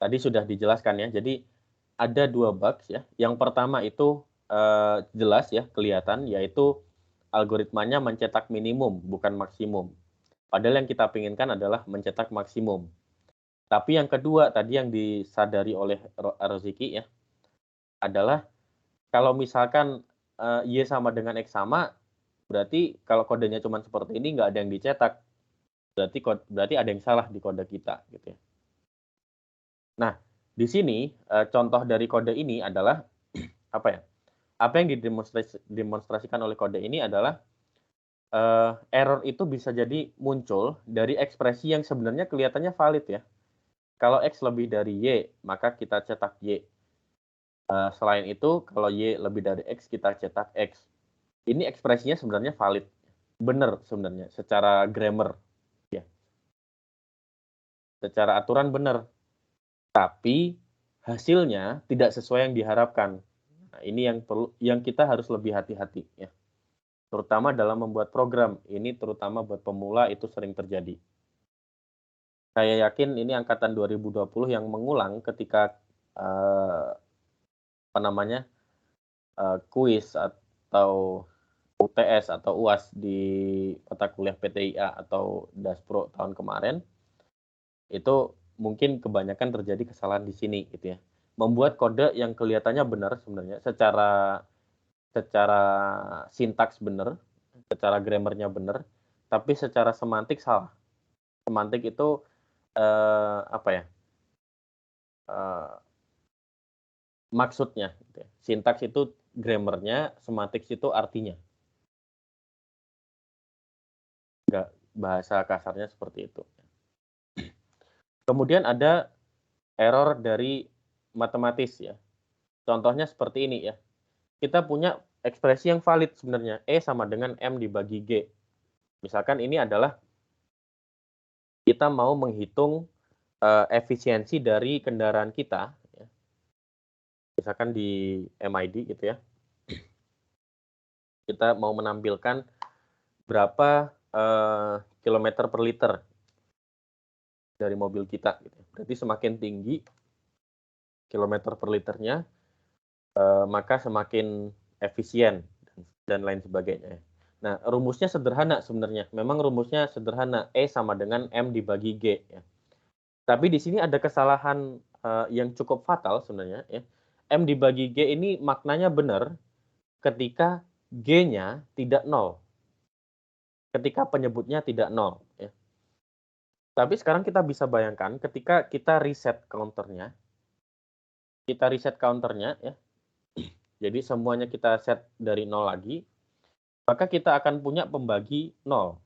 tadi sudah dijelaskan ya. Jadi ada 2 bugs ya. Yang pertama itu jelas ya, kelihatan, yaitu algoritmanya mencetak minimum bukan maksimum. Padahal yang kita inginkan adalah mencetak maksimum. Tapi yang kedua tadi yang disadari oleh Roziki ya, adalah kalau misalkan Y sama dengan X sama, berarti kalau kodenya cuma seperti ini nggak ada yang dicetak. Berarti ada yang salah di kode kita gitu ya. Nah, di sini contoh dari kode ini adalah apa ya? Apa yang didemonstrasikan oleh kode ini adalah error itu bisa jadi muncul dari ekspresi yang sebenarnya kelihatannya valid ya. Kalau X lebih dari Y, maka kita cetak Y. Selain itu, kalau Y lebih dari X, kita cetak X. Ini ekspresinya sebenarnya valid. Benar sebenarnya, secara grammar. Ya. Secara aturan benar. Tapi hasilnya tidak sesuai yang diharapkan. Nah, ini yang kita harus lebih hati-hati ya. terutama dalam membuat program. Ini terutama buat pemula itu sering terjadi. Saya yakin ini angkatan 2020 yang mengulang ketika kuis atau UTS atau UAS di mata kuliah PTIA atau Daspro tahun kemarin, itu mungkin kebanyakan terjadi kesalahan di sini gitu ya. Membuat kode yang kelihatannya benar sebenarnya secara sintaks benar, secara grammarnya benar, tapi secara semantik salah. Semantik itu maksudnya gitu ya. Sintaks itu grammarnya, semantik itu artinya. Enggak, bahasa kasarnya seperti itu. Kemudian ada error dari matematis ya. Contohnya seperti ini ya. Kita punya ekspresi yang valid sebenarnya. E sama dengan M dibagi G. Misalkan ini adalah kita mau menghitung efisiensi dari kendaraan kita. Ya. Misalkan di MID gitu ya. Kita mau menampilkan berapa kilometer per liter dari mobil kita. Gitu. Berarti semakin tinggi kilometer per liternya, maka semakin efisien dan lain sebagainya. Nah, rumusnya sederhana sebenarnya. Memang rumusnya sederhana, E sama dengan M dibagi G. Ya. Tapi di sini ada kesalahan yang cukup fatal sebenarnya. Ya. M dibagi G ini maknanya benar ketika G-nya tidak 0. Ketika penyebutnya tidak 0. Ya. Tapi sekarang kita bisa bayangkan ketika kita reset counternya. Ya. Jadi semuanya kita set dari 0 lagi. Maka kita akan punya pembagi 0.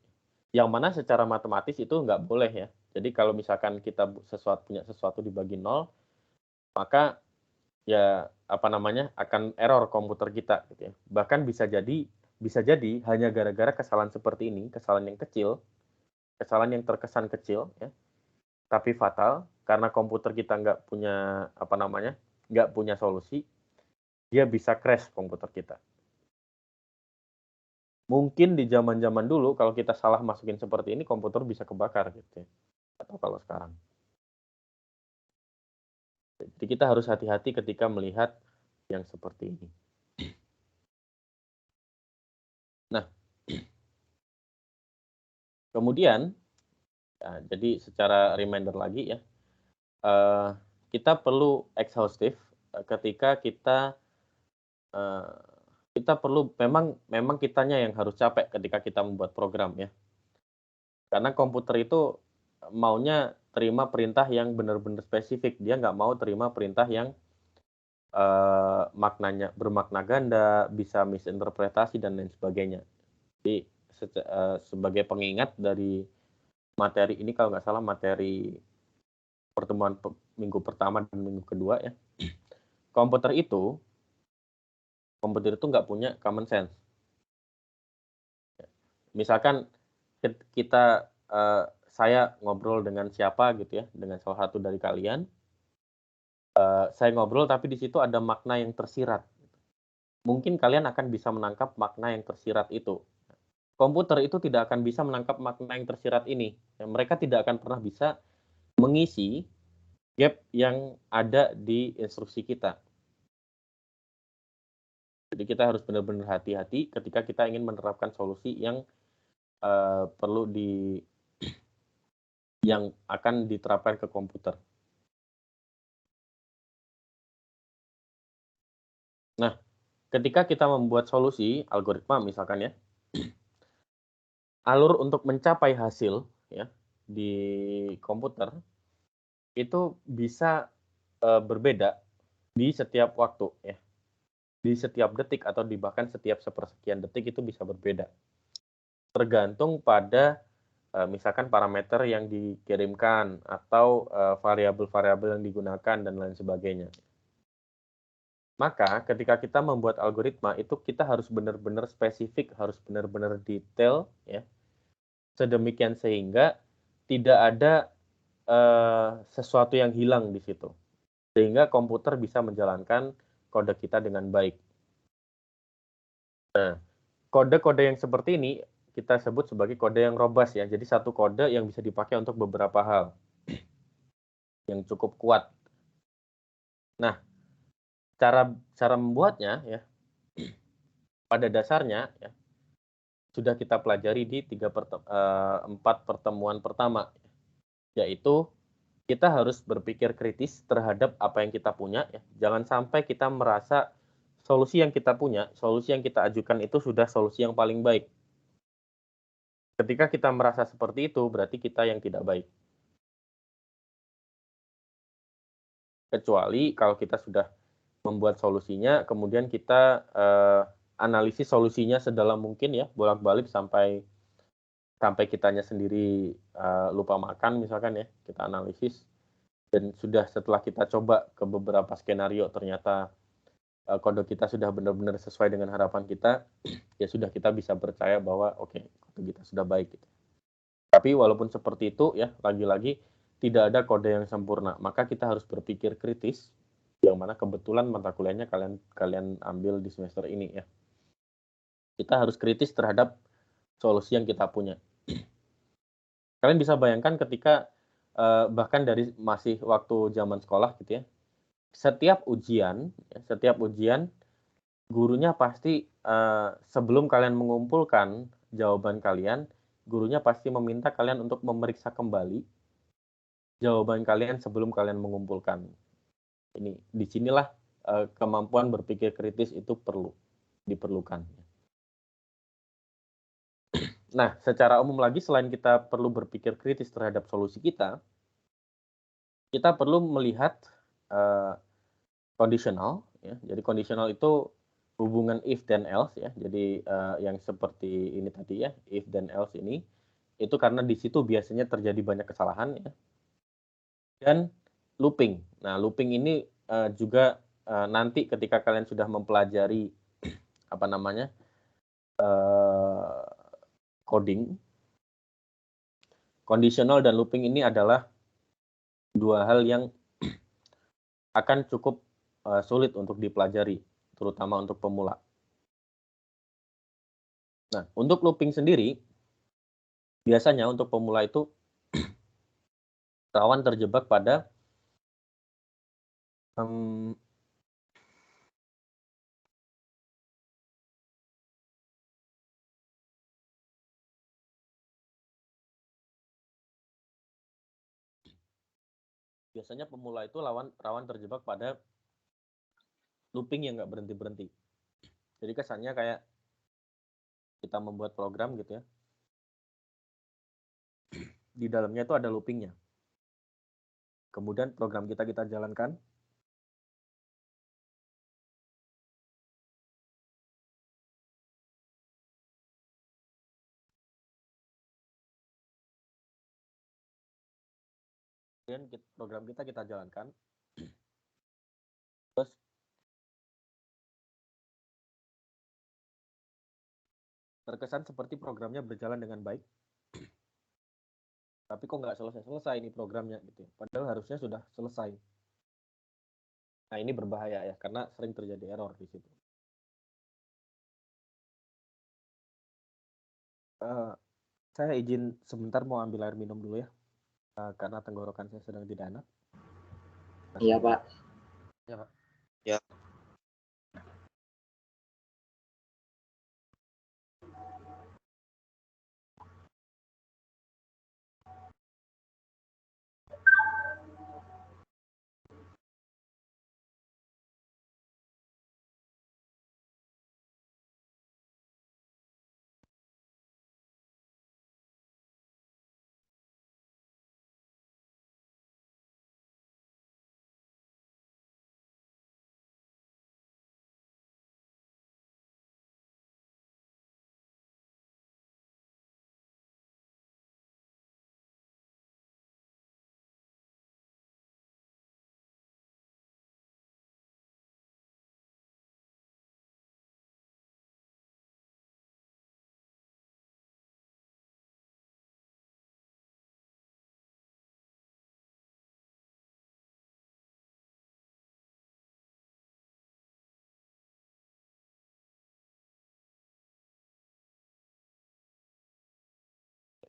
Yang mana secara matematis itu nggak boleh ya. Jadi kalau misalkan kita punya sesuatu dibagi 0, maka ya akan error komputer kita gitu ya. Bahkan bisa jadi hanya gara-gara kesalahan seperti ini, kesalahan yang kecil, kesalahan yang terkesan kecil ya, tapi fatal karena komputer kita nggak punya solusi, dia bisa crash komputer kita. Mungkin di zaman-zaman dulu kalau kita salah masukin seperti ini, komputer bisa kebakar gitu ya. Atau kalau sekarang. Jadi kita harus hati-hati ketika melihat yang seperti ini. Nah, kemudian, ya, jadi secara reminder lagi ya, kita perlu exhaustive ketika kita perlu memang kitanya yang harus capek ketika kita membuat program ya. Karena komputer itu maunya terima perintah yang benar-benar spesifik. Dia nggak mau terima perintah yang maknanya bermakna ganda, bisa misinterpretasi dan lain sebagainya. Jadi sebagai pengingat dari materi ini, kalau nggak salah materi pertemuan minggu pertama dan minggu kedua ya, komputer itu nggak punya common sense. Misalkan saya ngobrol dengan siapa gitu ya, dengan salah satu dari kalian, saya ngobrol tapi di situ ada makna yang tersirat. Mungkin kalian akan bisa menangkap makna yang tersirat itu. Komputer itu tidak akan bisa menangkap makna yang tersirat ini. Mereka tidak akan pernah bisa mengisi gap yang ada di instruksi kita. Jadi kita harus benar-benar hati-hati ketika kita ingin menerapkan solusi yang yang akan diterapkan ke komputer. Nah, ketika kita membuat solusi algoritma misalkan ya, alur untuk mencapai hasil ya di komputer itu bisa berbeda di setiap waktu ya. Di setiap detik atau bahkan setiap sepersekian detik itu bisa berbeda. Tergantung pada misalkan parameter yang dikirimkan atau variabel-variabel yang digunakan dan lain sebagainya. Maka ketika kita membuat algoritma itu kita harus benar-benar spesifik, harus benar-benar detail ya. Sedemikian sehingga tidak ada sesuatu yang hilang di situ. Sehingga komputer bisa menjalankan kode kita dengan baik. Nah, kode-kode yang seperti ini kita sebut sebagai kode yang robust ya. Jadi satu kode yang bisa dipakai untuk beberapa hal yang cukup kuat. Nah, cara membuatnya ya pada dasarnya ya sudah kita pelajari di 4 pertemuan pertama, yaitu kita harus berpikir kritis terhadap apa yang kita punya ya. Jangan sampai kita merasa solusi yang kita punya, solusi yang kita ajukan itu sudah solusi yang paling baik. Ketika kita merasa seperti itu, berarti kita yang tidak baik. Kecuali kalau kita sudah membuat solusinya, kemudian kita analisis solusinya sedalam mungkin ya, bolak-balik sampai kitanya sendiri lupa makan misalkan ya, kita analisis. Dan sudah setelah kita coba ke beberapa skenario, ternyata kode kita sudah benar-benar sesuai dengan harapan kita, ya sudah kita bisa percaya bahwa oke, kode kita sudah baik. Gitu. Tapi walaupun seperti itu ya, lagi-lagi tidak ada kode yang sempurna. Maka kita harus berpikir kritis, yang mana kebetulan mata kuliahnya kalian ambil di semester ini ya. Kita harus kritis terhadap solusi yang kita punya. Kalian bisa bayangkan ketika bahkan dari masih waktu zaman sekolah gitu ya, setiap ujian gurunya pasti sebelum kalian mengumpulkan jawaban kalian, gurunya pasti meminta kalian untuk memeriksa kembali jawaban kalian sebelum kalian mengumpulkan. Ini disinilah kemampuan berpikir kritis itu diperlukan. Nah, secara umum lagi selain kita perlu berpikir kritis terhadap solusi kita perlu melihat conditional ya. Jadi conditional itu hubungan if dan else ya. Jadi yang seperti ini tadi ya, if dan else ini itu karena di situ biasanya terjadi banyak kesalahan ya. Dan looping. Nah, looping ini juga nanti ketika kalian sudah mempelajari coding, conditional dan looping ini adalah dua hal yang akan cukup sulit untuk dipelajari, terutama untuk pemula. Nah, untuk looping sendiri, biasanya untuk pemula itu rawan terjebak pada rawan terjebak pada looping yang nggak berhenti-berhenti. Jadi kesannya kayak kita membuat program gitu ya. Di dalamnya itu ada loopingnya. Kemudian program kita jalankan. Kemudian program kita jalankan. Terus terkesan seperti programnya berjalan dengan baik. Tapi kok nggak selesai ini programnya gitu. Padahal harusnya sudah selesai. Nah, ini berbahaya ya, karena sering terjadi error di situ. Saya izin sebentar mau ambil air minum dulu ya, karena tenggorokan saya sedang tidak enak. Iya, Pak. Ya, Pak. Ya.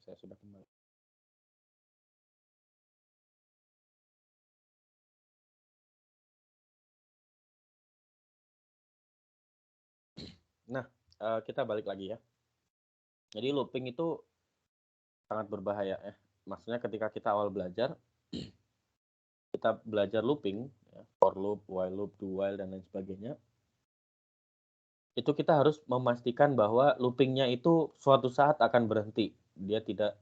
saya sudah kembali. Nah, kita balik lagi ya. Jadi looping itu sangat berbahaya ya. Maksudnya ketika kita awal belajar, kita belajar looping, ya, for loop, while loop, do while, dan lain sebagainya. Itu kita harus memastikan bahwa loopingnya itu suatu saat akan berhenti. Dia tidak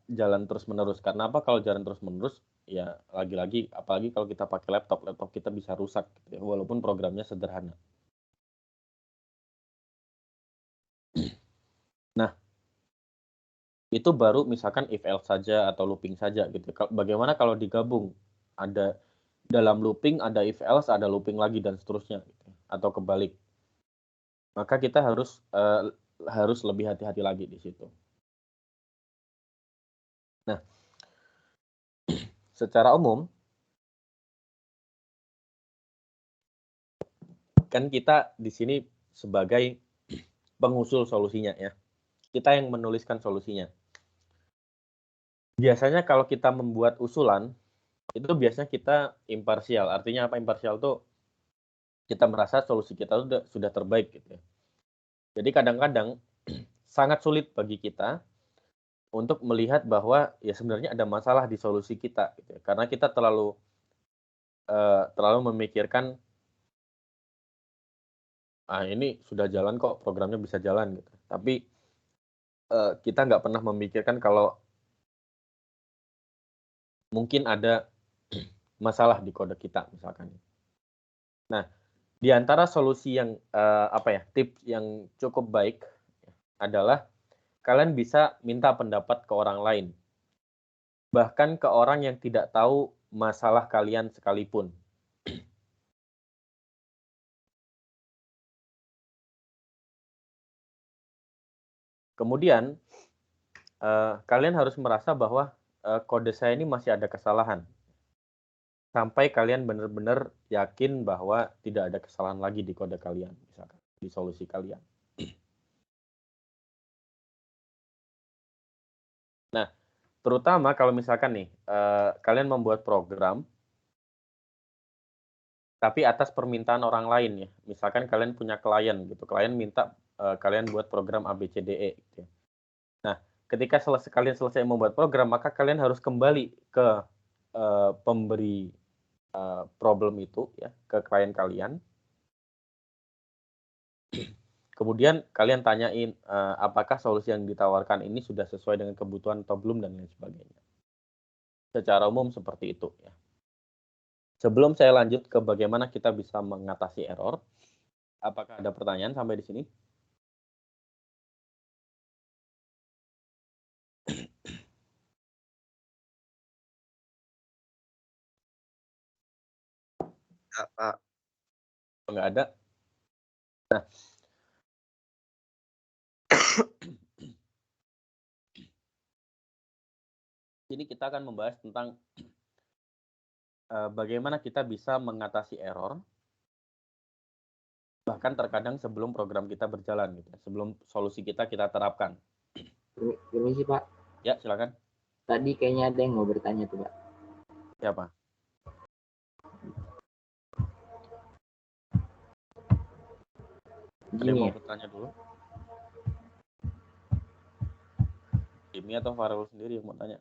jalan terus-menerus. Karena apa? Kalau jalan terus-menerus, ya lagi-lagi, apalagi kalau kita pakai laptop kita bisa rusak, gitu ya, walaupun programnya sederhana. Nah, itu baru misalkan if else saja atau looping saja gitu. Bagaimana kalau digabung? Ada dalam looping, ada if else, ada looping lagi dan seterusnya gitu. Atau kebalik. Maka kita harus lebih hati-hati lagi di situ. Nah, secara umum kan kita di sini sebagai pengusul solusinya ya. Kita yang menuliskan solusinya. Biasanya kalau kita membuat usulan, itu biasanya kita imparsial. Artinya apa imparsial tuh? Kita merasa solusi kita sudah terbaik gitu ya. Jadi kadang-kadang sangat sulit bagi kita untuk melihat bahwa ya sebenarnya ada masalah di solusi kita gitu ya. Karena kita terlalu memikirkan ini sudah jalan kok, programnya bisa jalan gitu. Tapi kita nggak pernah memikirkan kalau mungkin ada masalah di kode kita misalkan. Nah, di antara solusi yang tips yang cukup baik adalah kalian bisa minta pendapat ke orang lain. Bahkan ke orang yang tidak tahu masalah kalian sekalipun. Kemudian, kalian harus merasa bahwa kode saya ini masih ada kesalahan. Sampai kalian benar-benar yakin bahwa tidak ada kesalahan lagi di kode kalian, misalkan, di solusi kalian. Nah, terutama kalau misalkan nih, kalian membuat program, tapi atas permintaan orang lain ya. Misalkan kalian punya klien gitu, klien minta kalian buat program ABCDE gitu. Nah, ketika kalian selesai membuat program, maka kalian harus kembali ke pemberi problem itu ya, ke klien kalian. Kemudian kalian tanyain apakah solusi yang ditawarkan ini sudah sesuai dengan kebutuhan atau belum dan lain sebagainya. Secara umum seperti itu ya. Sebelum saya lanjut ke bagaimana kita bisa mengatasi error, apakah ada pertanyaan sampai di sini? Enggak ada. Nah, ini kita akan membahas tentang bagaimana kita bisa mengatasi error, bahkan terkadang sebelum program kita berjalan, gitu, sebelum solusi kita terapkan. Permisi Pak. Ya, silakan. Tadi kayaknya ada yang mau bertanya tuh Pak. Siapa? Ada yang mau bertanya dulu? Jimmy atau Farel sendiri yang mau tanya?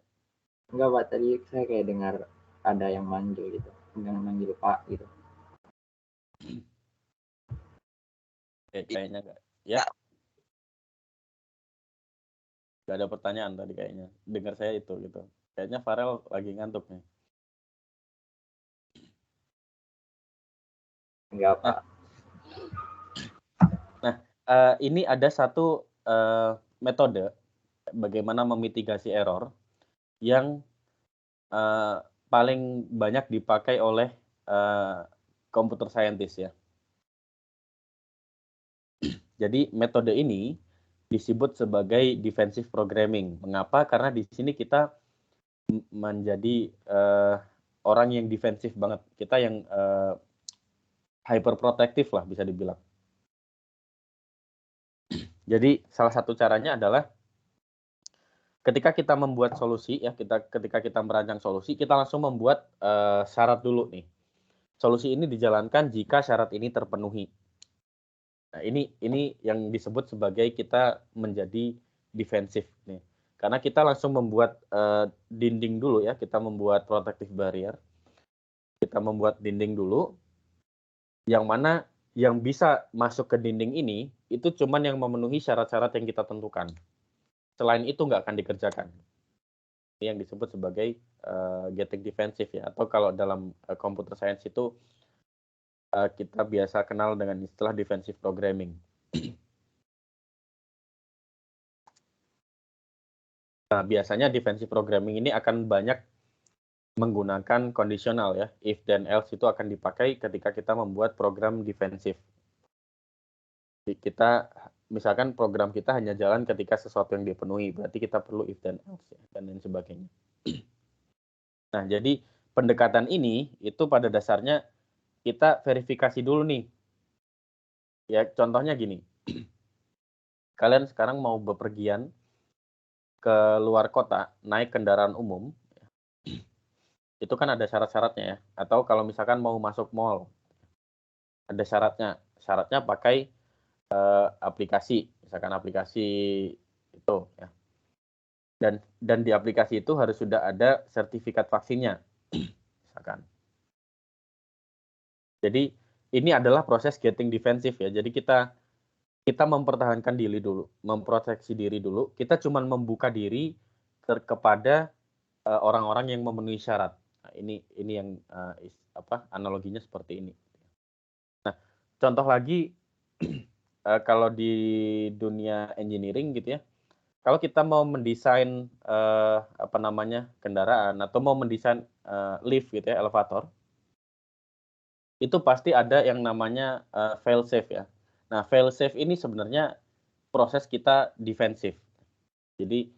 Enggak Pak, tadi saya kayak dengar ada yang manggil gitu, yang manggil Pak gitu. Kayaknya enggak. Ya. Enggak ada pertanyaan tadi kayaknya. Dengar saya itu gitu. Kayaknya Farel lagi ngantuk nih. Enggak Pak. Nah, ini ada satu metode bagaimana memitigasi error yang paling banyak dipakai oleh computer scientist ya. Jadi metode ini disebut sebagai defensive programming. Mengapa? Karena di sini kita menjadi orang yang defensif banget. Kita yang hyperprotective lah bisa dibilang. Jadi salah satu caranya adalah ketika kita membuat solusi ya, ketika kita merancang solusi, kita langsung membuat syarat dulu nih. Solusi ini dijalankan jika syarat ini terpenuhi. Nah, ini yang disebut sebagai kita menjadi defensif nih. Karena kita langsung membuat dinding dulu ya, kita membuat protective barrier. Kita membuat dinding dulu, yang mana yang bisa masuk ke dinding ini, itu cuman yang memenuhi syarat-syarat yang kita tentukan. Selain itu nggak akan dikerjakan. Ini yang disebut sebagai getting defensive ya, atau kalau dalam computer science itu kita biasa kenal dengan istilah defensive programming. Nah, biasanya defensive programming ini akan banyak menggunakan kondisional ya, if then else itu akan dipakai ketika kita membuat program defensif. Kita misalkan program kita hanya jalan ketika sesuatu yang dipenuhi, berarti kita perlu if then else ya, dan lain sebagainya. Nah, jadi pendekatan ini itu pada dasarnya kita verifikasi dulu nih. Ya, contohnya gini. Kalian sekarang mau bepergian ke luar kota, naik kendaraan umum, itu kan ada syarat-syaratnya ya. Atau kalau misalkan mau masuk mall, ada syaratnya. Syaratnya pakai aplikasi, misalkan aplikasi itu ya. Dan di aplikasi itu harus sudah ada sertifikat vaksinnya, misalkan. Jadi ini adalah proses getting defensive ya. Jadi kita mempertahankan diri dulu, memproteksi diri dulu. Kita cuma membuka diri kepada orang-orang yang memenuhi syarat. Nah, ini yang analoginya seperti ini. Nah, contoh lagi kalau di dunia engineering gitu ya. Kalau kita mau mendesain kendaraan atau mau mendesain lift gitu ya, elevator, itu pasti ada yang namanya fail safe ya. Nah, fail safe ini sebenarnya proses kita defensif. Jadi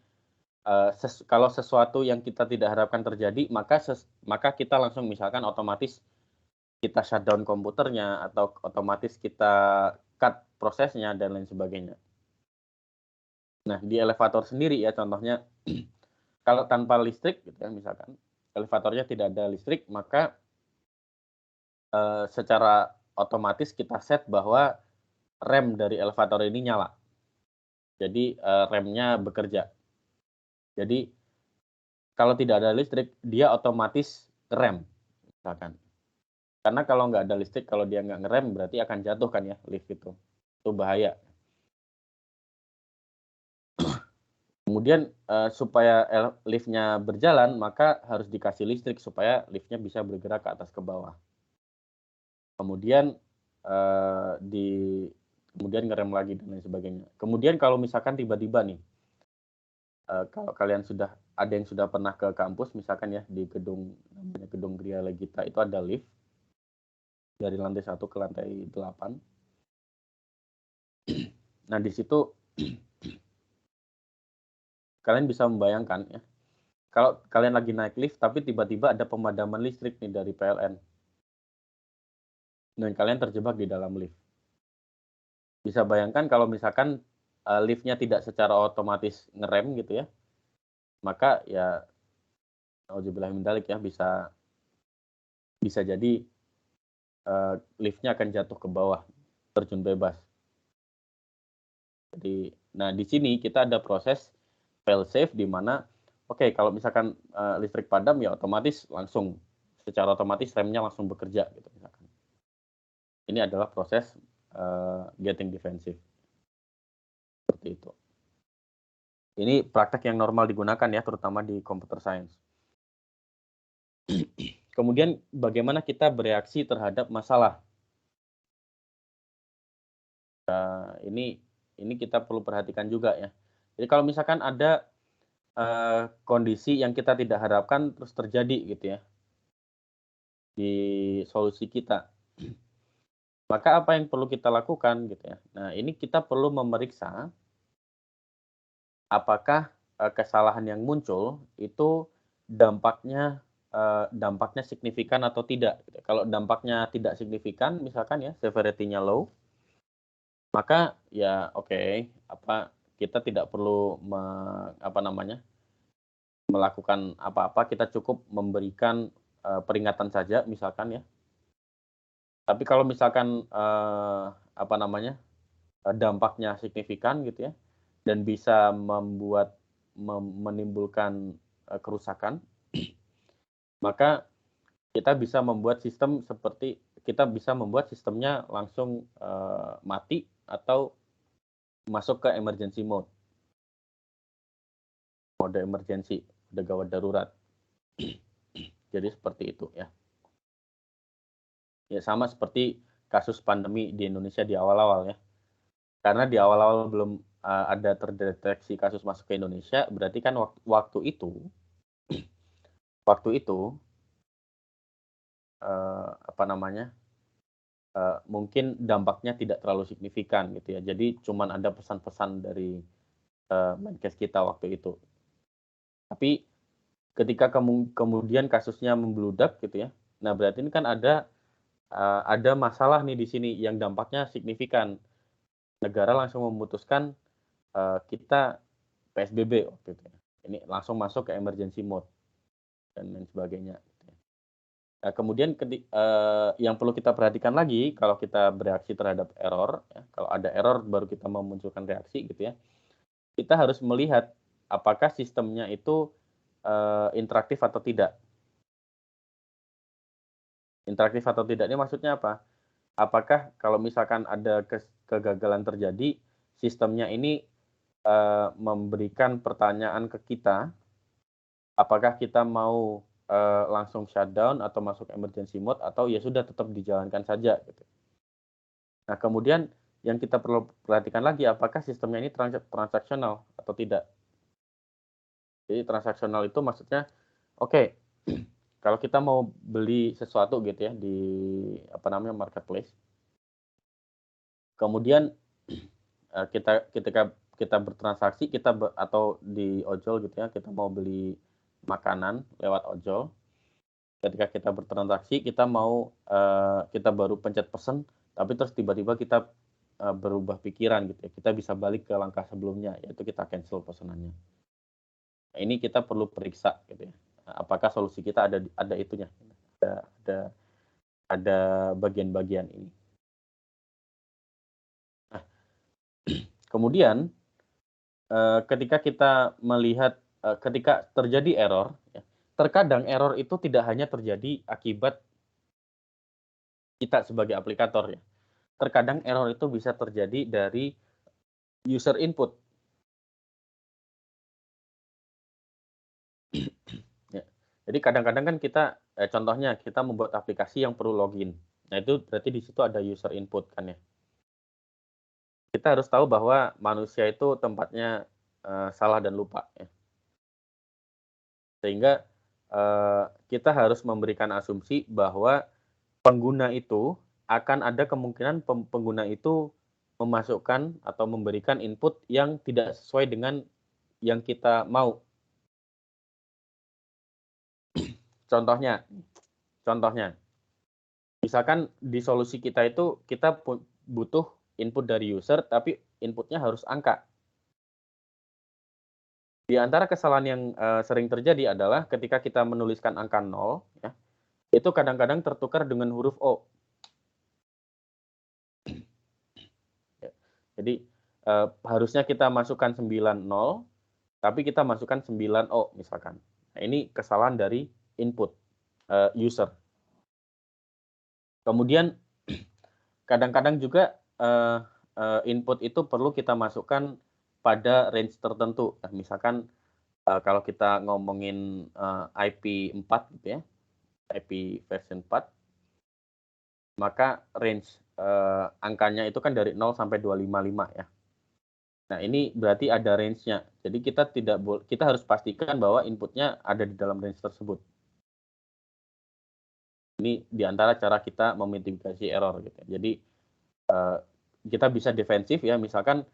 kalau sesuatu yang kita tidak harapkan terjadi, maka kita langsung misalkan otomatis kita shutdown komputernya atau otomatis kita cut prosesnya dan lain sebagainya. Nah, di elevator sendiri ya contohnya, kalau tanpa listrik gitu ya, misalkan elevatornya tidak ada listrik, maka secara otomatis kita set bahwa rem dari elevator ini nyala. Jadi remnya bekerja. Jadi kalau tidak ada listrik, dia otomatis rem, misalkan. Karena kalau nggak ada listrik, kalau dia nggak ngerem, berarti akan jatuh kan ya lift itu. Itu bahaya. Kemudian supaya liftnya berjalan, maka harus dikasih listrik supaya liftnya bisa bergerak ke atas ke bawah. Kemudian kemudian ngerem lagi dan lain sebagainya. Kemudian kalau misalkan tiba-tiba nih, kalau kalian ada yang sudah pernah ke kampus, misalkan ya di gedung Gria Legita itu ada lift dari lantai 1 ke lantai 8. Nah, di situ kalian bisa membayangkan ya, kalau kalian lagi naik lift tapi tiba-tiba ada pemadaman listrik nih dari PLN. Dan kalian terjebak di dalam lift. Bisa bayangkan kalau misalkan liftnya tidak secara otomatis ngerem gitu ya, maka ya nauzubillah min dzalik ya, bisa jadi liftnya akan jatuh ke bawah, terjun bebas. Jadi, nah di sini kita ada proses fail safe di mana kalau misalkan listrik padam ya otomatis langsung secara otomatis remnya langsung bekerja gitu misalkan. Ini adalah proses getting defensive. Seperti itu. Ini praktek yang normal digunakan ya, terutama di computer science. Kemudian bagaimana kita bereaksi terhadap masalah? Ini kita perlu perhatikan juga ya. Jadi kalau misalkan ada kondisi yang kita tidak harapkan terus terjadi gitu ya di solusi kita, maka apa yang perlu kita lakukan gitu ya. Nah, ini kita perlu memeriksa apakah kesalahan yang muncul itu dampaknya signifikan atau tidak. Kalau dampaknya tidak signifikan, misalkan ya severity-nya low, maka ya kita tidak perlu melakukan apa-apa, kita cukup memberikan peringatan saja misalkan ya. Tapi kalau misalkan dampaknya signifikan gitu ya, dan bisa menimbulkan kerusakan, maka kita bisa membuat sistemnya langsung mati atau masuk ke emergency mode emergency, mode gawat darurat. Jadi seperti itu ya. Ya sama seperti kasus pandemi di Indonesia di awal-awal ya. Karena di awal-awal belum ada terdeteksi kasus masuk ke Indonesia, berarti kan waktu itu mungkin dampaknya tidak terlalu signifikan gitu ya. Jadi cuman ada pesan-pesan dari Menkes kita waktu itu. Tapi ketika kemudian kasusnya membludak gitu ya, nah berarti ini kan ada masalah nih di sini yang dampaknya signifikan. Negara langsung memutuskan kita PSBB waktu itu ya. Ini langsung masuk ke emergency mode dan lain sebagainya. Nah, kemudian yang perlu kita perhatikan lagi kalau kita bereaksi terhadap error, ya, kalau ada error baru kita memunculkan reaksi gitu ya. Kita harus melihat apakah sistemnya itu interaktif atau tidak. Interaktif atau tidak ini maksudnya apa? Apakah kalau misalkan ada kegagalan terjadi, sistemnya ini memberikan pertanyaan ke kita, apakah kita mau langsung shutdown atau masuk emergency mode atau ya sudah tetap dijalankan saja gitu. Nah, kemudian yang kita perlu perhatikan lagi apakah sistemnya ini transaksional atau tidak. Jadi transaksional itu maksudnya kalau kita mau beli sesuatu gitu ya di marketplace. Kemudian ketika kita bertransaksi atau di ojol gitu ya, kita mau beli makanan lewat ojol. Ketika kita bertransaksi, kita baru pencet pesan, tapi terus tiba-tiba kita berubah pikiran gitu ya. Kita bisa balik ke langkah sebelumnya, yaitu kita cancel pesanannya. Nah, ini kita perlu periksa gitu ya. Apakah solusi kita ada itunya, ada bagian-bagian ini. Nah, kemudian ketika kita melihat ketika terjadi error, ya, terkadang error itu tidak hanya terjadi akibat kita sebagai aplikator ya. Terkadang error itu bisa terjadi dari user input. Ya. Jadi kadang-kadang kan kita contohnya kita membuat aplikasi yang perlu login. Nah, itu berarti di situ ada user input kan ya. Kita harus tahu bahwa manusia itu tempatnya salah dan lupa ya. Sehingga kita harus memberikan asumsi bahwa pengguna itu akan ada kemungkinan pengguna itu memasukkan atau memberikan input yang tidak sesuai dengan yang kita mau. Contohnya, misalkan di solusi kita itu kita butuh input dari user, tapi inputnya harus angka. Di antara kesalahan yang sering terjadi adalah ketika kita menuliskan angka 0, ya, itu kadang-kadang tertukar dengan huruf O. Ya, jadi harusnya kita masukkan 90, tapi kita masukkan 9O misalkan. Nah, ini kesalahan dari input user. Kemudian kadang-kadang juga input itu perlu kita masukkan pada range tertentu. Nah, misalkan kalau kita ngomongin IP 4 gitu ya, IP version 4, maka range angkanya itu kan dari 0 sampai 255 ya. Nah, ini berarti ada range-nya. Jadi kita harus pastikan bahwa inputnya ada di dalam range tersebut. Ini diantara cara kita memitigasi error gitu. Jadi kita bisa defensif ya, misalkan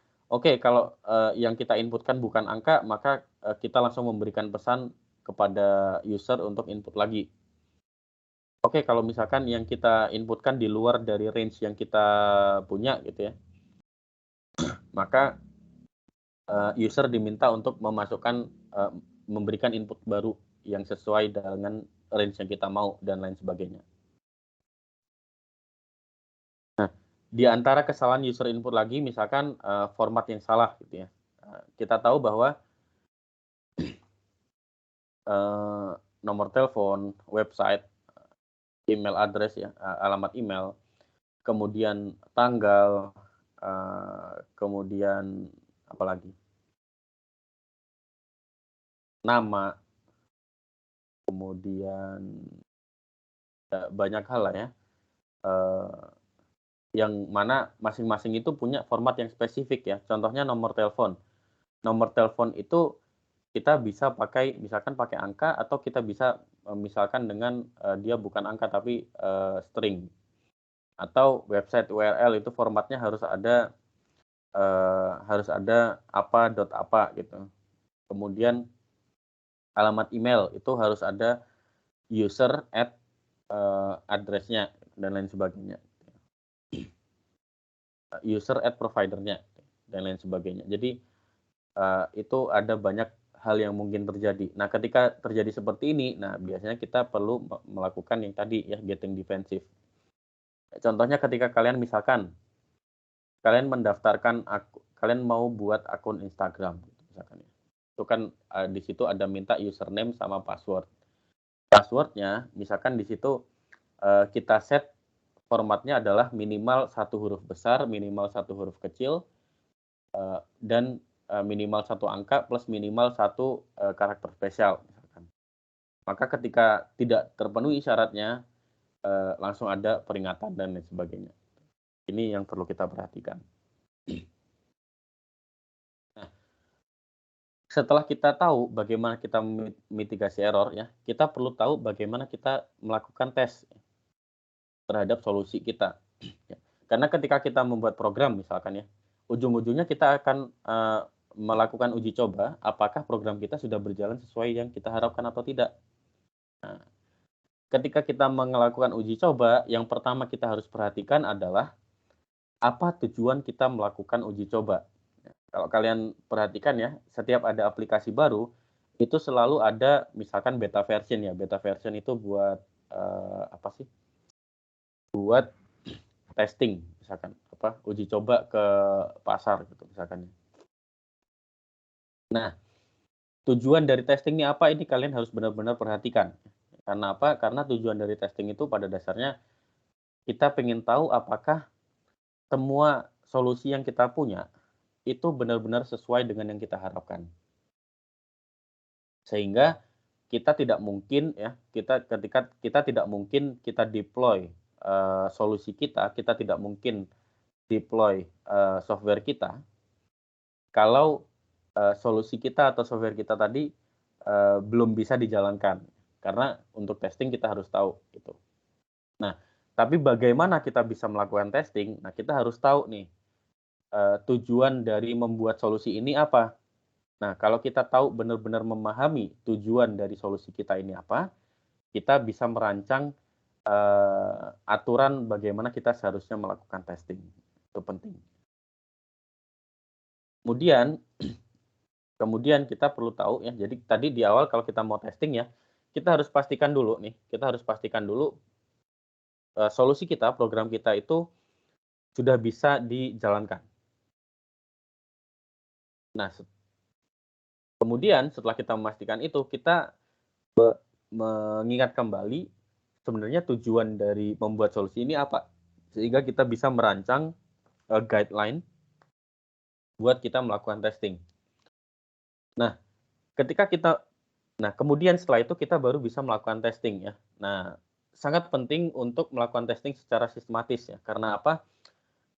kalau yang kita inputkan bukan angka, maka kita langsung memberikan pesan kepada user untuk input lagi. Kalau misalkan yang kita inputkan di luar dari range yang kita punya gitu ya, maka user diminta untuk memasukkan memberikan input baru yang sesuai dengan range yang kita mau dan lain sebagainya. Nah, di antara kesalahan user input lagi, misalkan format yang salah gitu ya. Kita tahu bahwa nomor telepon, website, email address ya, alamat email, kemudian tanggal, kemudian apa lagi? Nama, kemudian banyak hal lah ya. Yang mana masing-masing itu punya format yang spesifik ya. Contohnya nomor telepon. Nomor telepon itu kita bisa pakai misalkan pakai angka atau kita bisa misalkan dengan dia bukan angka tapi string. Atau website URL itu formatnya harus ada apa gitu. Kemudian alamat email itu harus ada user at address-nya dan lain sebagainya. User at providernya dan lain sebagainya. Jadi itu ada banyak hal yang mungkin terjadi. Nah, ketika terjadi seperti ini, nah biasanya kita perlu melakukan yang tadi ya, getting defensive. Contohnya ketika kalian misalkan kalian mendaftarkan kalian mau buat akun Instagram misalkan ya. Itu kan di situ ada minta username sama password. Passwordnya misalkan di situ kita set formatnya adalah minimal 1 huruf besar, minimal 1 huruf kecil, dan minimal 1 angka plus minimal 1 karakter spesial misalkan. Maka ketika tidak terpenuhi syaratnya langsung ada peringatan dan lain sebagainya. Ini yang perlu kita perhatikan. Nah, setelah kita tahu bagaimana kita mitigasi error ya, kita perlu tahu bagaimana kita melakukan tes terhadap solusi kita. Karena ketika kita membuat program misalkan ya, ujung-ujungnya kita akan melakukan uji coba apakah program kita sudah berjalan sesuai yang kita harapkan atau tidak. Nah, ketika kita melakukan uji coba, yang pertama kita harus perhatikan adalah apa tujuan kita melakukan uji coba. Kalau kalian perhatikan ya, setiap ada aplikasi baru, itu selalu ada misalkan beta version ya. Beta version itu buat apa sih? Buat testing misalkan, uji coba ke pasar gitu misalkan. Nah, tujuan dari testing ini apa? Ini kalian harus benar-benar perhatikan. Karena apa? Karena tujuan dari testing itu pada dasarnya kita pengen tahu apakah semua solusi yang kita punya itu benar-benar sesuai dengan yang kita harapkan. Sehingga kita tidak mungkin ya, ketika kita tidak mungkin kita deploy solusi kita tidak mungkin deploy software kita kalau solusi kita atau software kita tadi belum bisa dijalankan. Karena untuk testing kita harus tahu itu. Nah, tapi bagaimana kita bisa melakukan testing? Nah, kita harus tahu nih tujuan dari membuat solusi ini apa. Nah, kalau kita tahu benar-benar memahami tujuan dari solusi kita ini apa, kita bisa merancang aturan bagaimana kita seharusnya melakukan testing. Itu penting. Kemudian kita perlu tahu ya, jadi tadi di awal kalau kita mau testing ya, kita harus pastikan dulu solusi kita, program kita itu sudah bisa dijalankan. Nah, kemudian setelah kita memastikan itu, kita mengingat kembali sebenarnya tujuan dari membuat solusi ini apa, sehingga kita bisa merancang guideline buat kita melakukan testing. Nah, kemudian setelah itu kita baru bisa melakukan testing ya. Nah, sangat penting untuk melakukan testing secara sistematis ya. Karena apa?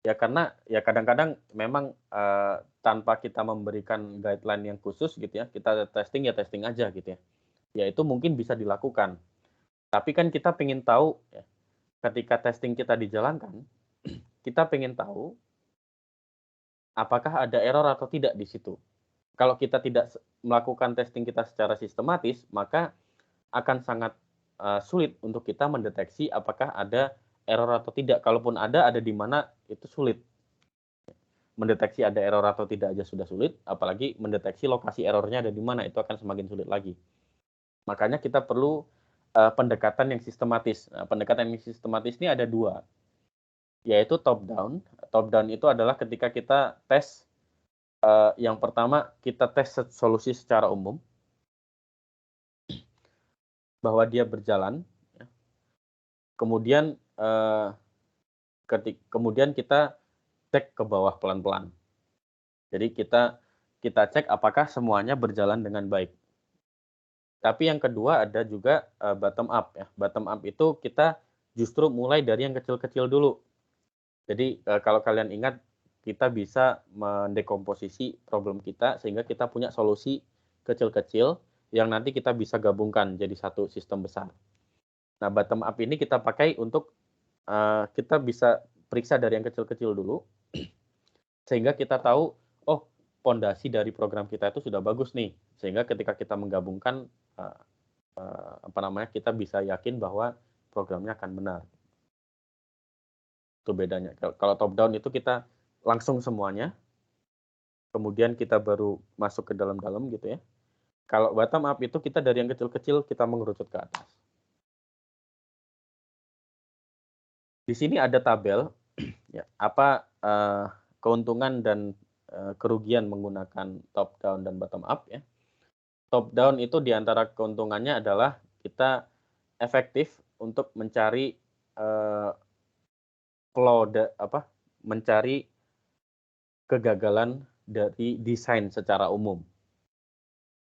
Ya karena ya kadang-kadang memang tanpa kita memberikan guideline yang khusus gitu ya, kita testing aja gitu ya. Ya itu mungkin bisa dilakukan. Tapi kan kita pengen tahu ya, ketika testing kita dijalankan, kita pengen tahu apakah ada error atau tidak di situ. Kalau kita tidak melakukan testing kita secara sistematis, maka akan sangat sulit untuk kita mendeteksi apakah ada error atau tidak. Kalaupun ada di mana itu sulit. mendeteksi ada error atau tidak aja sudah sulit, apalagi mendeteksi lokasi errornya ada di mana, itu akan semakin sulit lagi. Makanya kita perlu pendekatan yang sistematis. Nah, pendekatan yang sistematis ini ada dua, yaitu top down. Top down itu adalah ketika kita tes, yang pertama kita tes solusi secara umum, bahwa dia berjalan. Kemudian kemudian kita cek ke bawah pelan-pelan. Jadi kita cek apakah semuanya berjalan dengan baik. Tapi yang kedua ada juga bottom up ya. Bottom up itu kita justru mulai dari yang kecil-kecil dulu. Jadi kalau kalian ingat, kita bisa mendekomposisi problem kita sehingga kita punya solusi kecil-kecil yang nanti kita bisa gabungkan jadi satu sistem besar. Nah, bottom up ini kita pakai untuk kita bisa periksa dari yang kecil-kecil dulu, sehingga kita tahu, oh, fondasi dari program kita itu sudah bagus nih, sehingga ketika kita menggabungkan, kita bisa yakin bahwa programnya akan benar. Itu bedanya. Kalau top down itu kita langsung semuanya, kemudian kita baru masuk ke dalam-dalam gitu ya. Kalau bottom up itu kita dari yang kecil-kecil kita mengerucut ke atas. Di sini ada tabel, ya, apa keuntungan dan kerugian menggunakan top down dan bottom up ya. Top down itu diantara keuntungannya adalah kita efektif untuk mencari mencari kegagalan dari desain secara umum.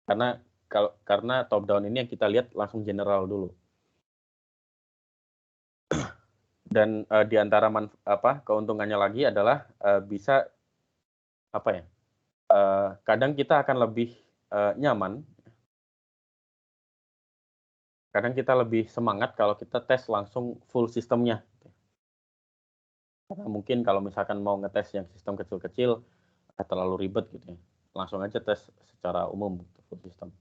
Karena top down ini yang kita lihat langsung general dulu. Dan di antara keuntungannya lagi adalah bisa kadang kita akan lebih nyaman, kadang kita lebih semangat kalau kita tes langsung full sistemnya. Karena mungkin kalau misalkan mau ngetes yang sistem kecil-kecil terlalu ribet gitu ya, langsung aja tes secara umum full sistem.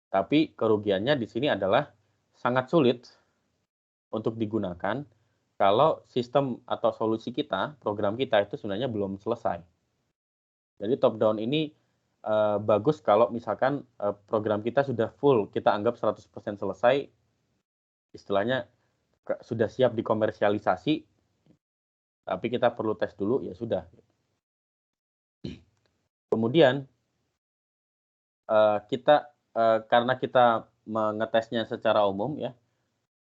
Tapi kerugiannya di sini adalah sangat sulit untuk digunakan kalau sistem atau solusi kita, program kita itu sebenarnya belum selesai. Jadi top down ini bagus kalau misalkan program kita sudah full, kita anggap 100% selesai, istilahnya sudah siap dikomersialisasi, tapi kita perlu tes dulu, ya sudah. Kemudian karena kita mengetesnya secara umum ya,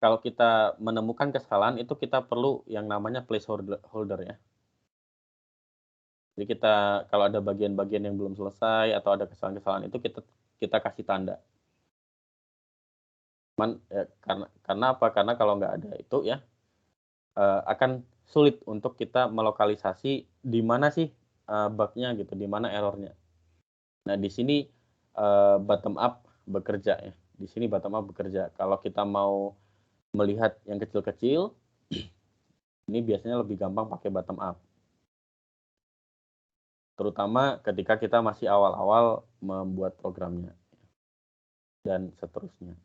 kalau kita menemukan kesalahan itu kita perlu yang namanya placeholder ya. Jadi kalau ada bagian-bagian yang belum selesai atau ada kesalahan-kesalahan itu kita kasih tanda. Karena apa? Karena kalau nggak ada itu ya akan sulit untuk kita melokalisasi di mana sih bug-nya gitu, di mana errornya. Nah di sini bottom up bekerja ya. Di sini bottom up bekerja. Kalau kita mau melihat yang kecil-kecil, ini biasanya lebih gampang pakai bottom up. Terutama ketika kita masih awal-awal membuat programnya dan seterusnya.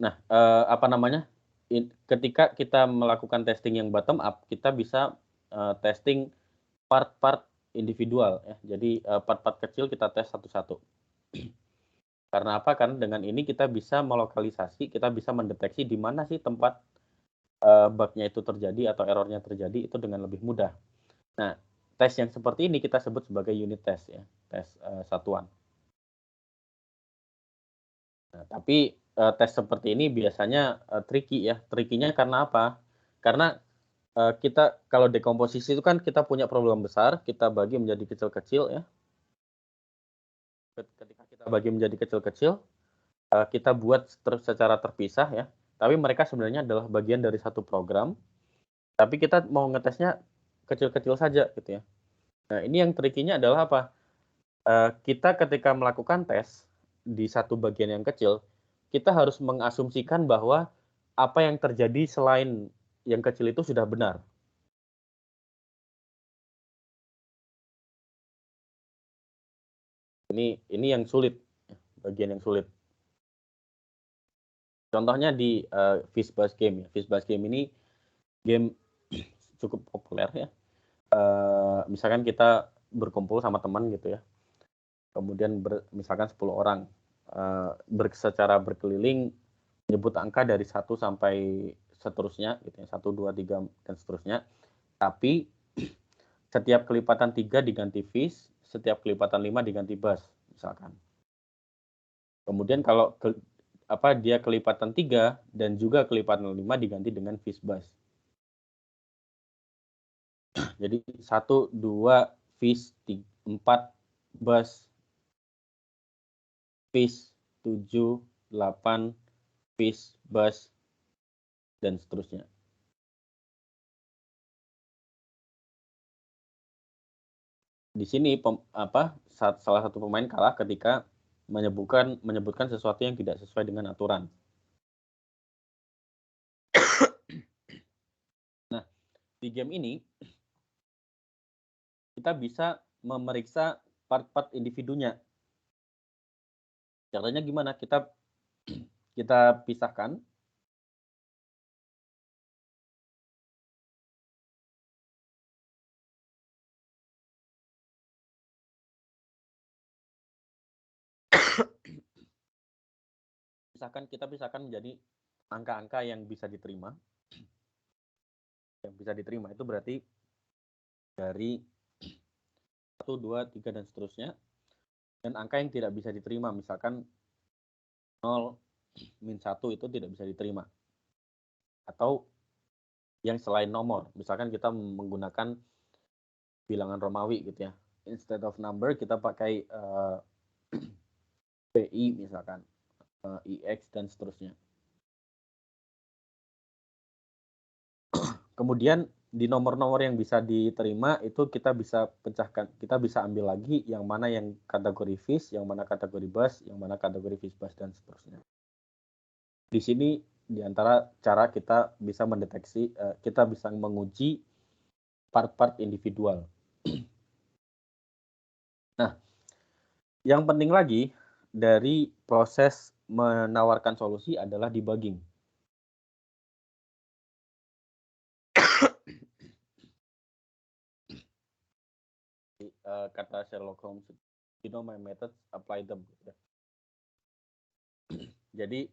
Nah, ketika kita melakukan testing yang bottom up, kita bisa testing part-part individual ya. Jadi part-part kecil kita tes satu-satu. Karena apa? Karena dengan ini kita bisa melokalisasi, kita bisa mendeteksi di mana sih tempat bug-nya itu terjadi atau errornya terjadi itu dengan lebih mudah. Nah, tes yang seperti ini kita sebut sebagai unit test ya, tes satuan. Nah, tapi tes seperti ini biasanya tricky ya. Tricky-nya karena apa? Karena kita kalau dekomposisi itu kan kita punya problem besar, kita bagi menjadi kecil-kecil ya. Ketika kita bagi menjadi kecil-kecil, kita buat secara terpisah ya. Tapi mereka sebenarnya adalah bagian dari satu program. Tapi kita mau ngetesnya kecil-kecil saja gitu ya. Nah ini yang tricky-nya adalah apa? Kita ketika melakukan tes di satu bagian yang kecil, kita harus mengasumsikan bahwa apa yang terjadi selain yang kecil itu sudah benar. Ini yang sulit, bagian yang sulit. Contohnya di Fish Buzz Game ya. Fish Buzz Game ini game cukup populer ya. Misalkan kita berkumpul sama teman gitu ya. Kemudian misalkan 10 orang secara berkeliling menyebut angka dari 1 sampai seterusnya gitu ya. 1, 2, 3 dan seterusnya. Tapi setiap kelipatan 3 diganti fish, setiap kelipatan 5 diganti bass misalkan. Kemudian kalau dia kelipatan 3 dan juga kelipatan 5 diganti dengan fish bass. Jadi 1, 2 fish, 4 bass, fish, 7, 8 fish, bass, dan seterusnya. Di sini salah satu pemain kalah ketika menyebutkan sesuatu yang tidak sesuai dengan aturan. Nah, di game ini kita bisa memeriksa part-part individunya. Caranya gimana? Kita pisahkan. Kita pisahkan menjadi angka-angka yang bisa diterima. Yang bisa diterima itu berarti dari 1, 2, 3 dan seterusnya. Dan angka yang tidak bisa diterima, misalkan 0, -1 itu tidak bisa diterima. Atau yang selain nomor, misalkan kita menggunakan bilangan Romawi gitu ya. Instead of number kita pakai PI misalkan. IX dan seterusnya. Kemudian di nomor-nomor yang bisa diterima itu kita bisa pecahkan, kita bisa ambil lagi yang mana yang kategori fish, yang mana kategori bass, yang mana kategori fish bass dan seterusnya. Di sini di antara cara kita bisa mendeteksi, kita bisa menguji part-part individual. Nah, yang penting lagi dari proses menawarkan solusi adalah debugging. Kata Sherlock Holmes, you know my methods, apply them. Jadi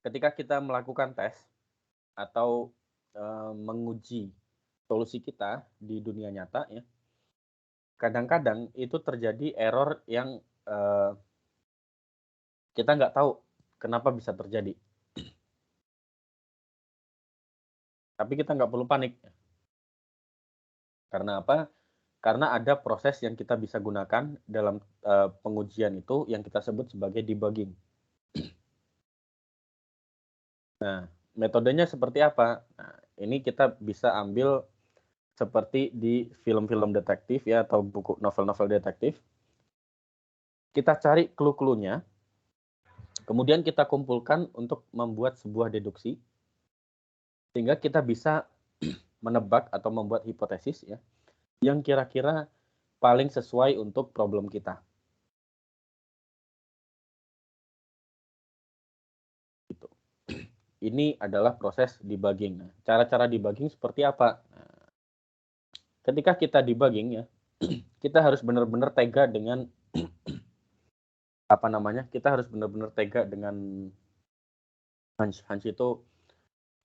ketika kita melakukan tes atau menguji solusi kita di dunia nyata ya, kadang-kadang itu terjadi error yang kita nggak tahu kenapa bisa terjadi. Tapi kita nggak perlu panik. Karena apa? Karena ada proses yang kita bisa gunakan dalam pengujian itu yang kita sebut sebagai debugging. Nah, metodenya seperti apa? Nah, ini kita bisa ambil seperti di film-film detektif ya atau buku novel-novel detektif. Kita cari clue-cluenya, kemudian kita kumpulkan untuk membuat sebuah deduksi, sehingga kita bisa menebak atau membuat hipotesis ya, yang kira-kira paling sesuai untuk problem kita. Gitu. Ini adalah proses debugging. Nah, cara-cara debugging seperti apa? Nah, ketika kita debugging ya, kita harus benar-benar tega dengan kita harus benar-benar tega dengan hunch. Hunch itu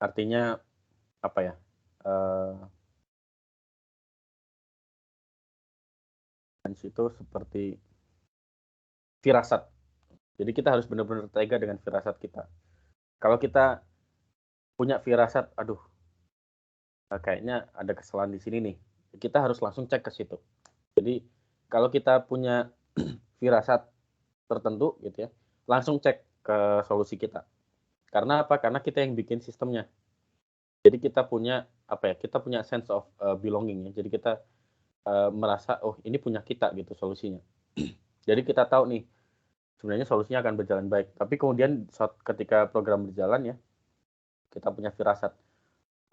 artinya apa ya? Hunch itu seperti firasat. Jadi kita harus benar-benar tega dengan firasat kita. Kalau kita punya firasat, aduh, kayaknya ada kesalahan di sini nih, kita harus langsung cek ke situ. Jadi kalau kita punya firasat tertentu gitu ya, langsung cek ke solusi kita. Karena apa? Karena kita yang bikin sistemnya. Jadi kita punya kita punya sense of belonging ya. Jadi kita merasa oh ini punya kita gitu solusinya. Jadi kita tahu nih sebenarnya solusinya akan berjalan baik. Tapi kemudian ketika program berjalan ya, kita punya firasat,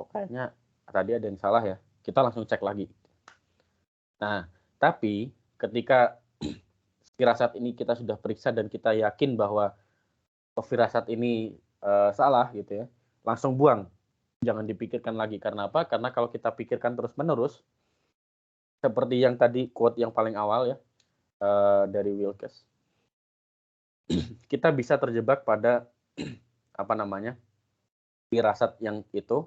oh kayaknya tadi ada yang salah ya. Kita langsung cek lagi. Nah, tapi ketika firasat ini kita sudah periksa dan kita yakin bahwa firasat ini salah gitu ya, langsung buang. Jangan dipikirkan lagi. Karena apa? Karena kalau kita pikirkan terus-menerus, seperti yang tadi quote yang paling awal ya, dari Wilkes, kita bisa terjebak pada apa namanya, firasat yang itu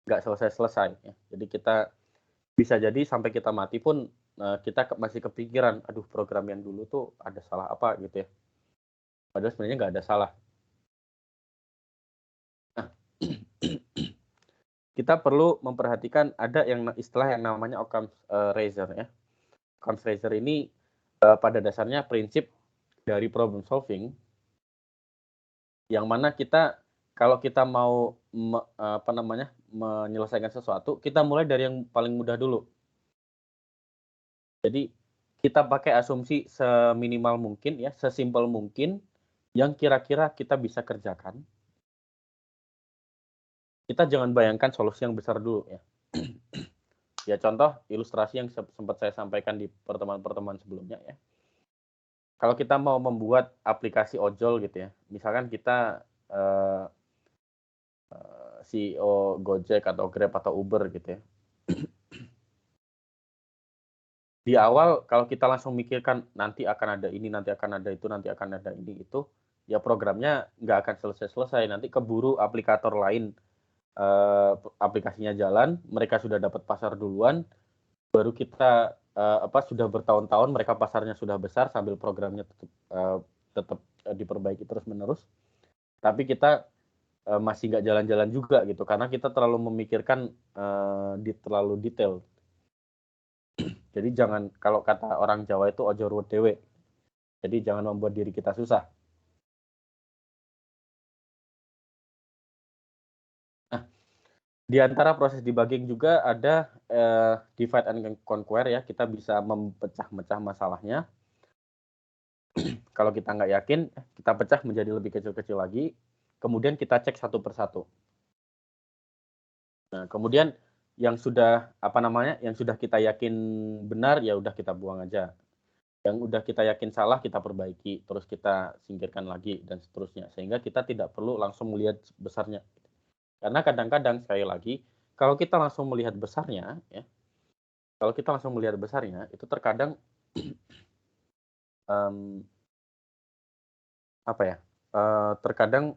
nggak selesai-selesai. Ya. Jadi kita bisa jadi sampai kita mati pun kita masih kepikiran, aduh program yang dulu tuh ada salah apa gitu ya. Padahal sebenarnya nggak ada salah. Nah, kita perlu memperhatikan ada yang istilah yang namanya Occam's razor ya. Occam's razor ini pada dasarnya prinsip dari problem solving yang mana kita kalau kita mau menyelesaikan sesuatu, kita mulai dari yang paling mudah dulu. Jadi kita pakai asumsi seminimal mungkin ya, sesimpel mungkin yang kira-kira kita bisa kerjakan. Kita jangan bayangkan solusi yang besar dulu ya. Ya contoh ilustrasi yang sempat saya sampaikan di pertemuan-pertemuan sebelumnya ya. Kalau kita mau membuat aplikasi ojol gitu ya, misalkan kita CEO Gojek atau Grab atau Uber gitu ya. Di awal kalau kita langsung mikirkan nanti akan ada ini, nanti akan ada itu, nanti akan ada ini itu, ya programnya nggak akan selesai-selesai. Nanti keburu aplikator lain aplikasinya jalan, mereka sudah dapat pasar duluan, baru kita sudah bertahun-tahun mereka pasarnya sudah besar sambil programnya tetap diperbaiki terus-menerus. Tapi kita masih nggak jalan-jalan juga gitu karena kita terlalu memikirkan terlalu detail. Jadi jangan, kalau kata orang Jawa itu ojo ruwet dewe. Jadi jangan membuat diri kita susah. Nah, di antara proses debugging juga ada divide and conquer ya. Kita bisa memecah-mecah masalahnya. Kalau kita nggak yakin, kita pecah menjadi lebih kecil-kecil lagi. Kemudian kita cek satu persatu. Nah, kemudian yang sudah yang sudah kita yakin benar ya udah kita buang aja. Yang udah kita yakin salah kita perbaiki, terus kita singkirkan lagi dan seterusnya. Sehingga kita tidak perlu langsung melihat besarnya. Karena kadang-kadang sekali lagi kalau kita langsung melihat besarnya ya. Kalau kita langsung melihat besarnya itu terkadang terkadang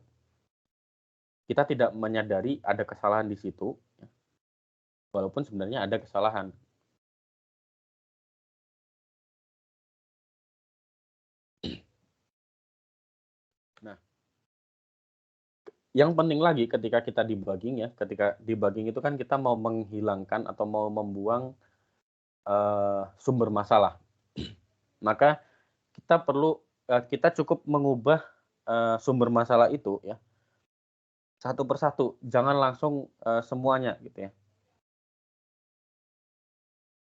kita tidak menyadari ada kesalahan di situ, ya. Walaupun sebenarnya ada kesalahan. Nah, yang penting lagi ketika kita debugging ya, ketika debugging itu kan kita mau menghilangkan atau mau membuang sumber masalah. Maka kita cukup mengubah sumber masalah itu ya satu persatu, jangan langsung semuanya gitu ya.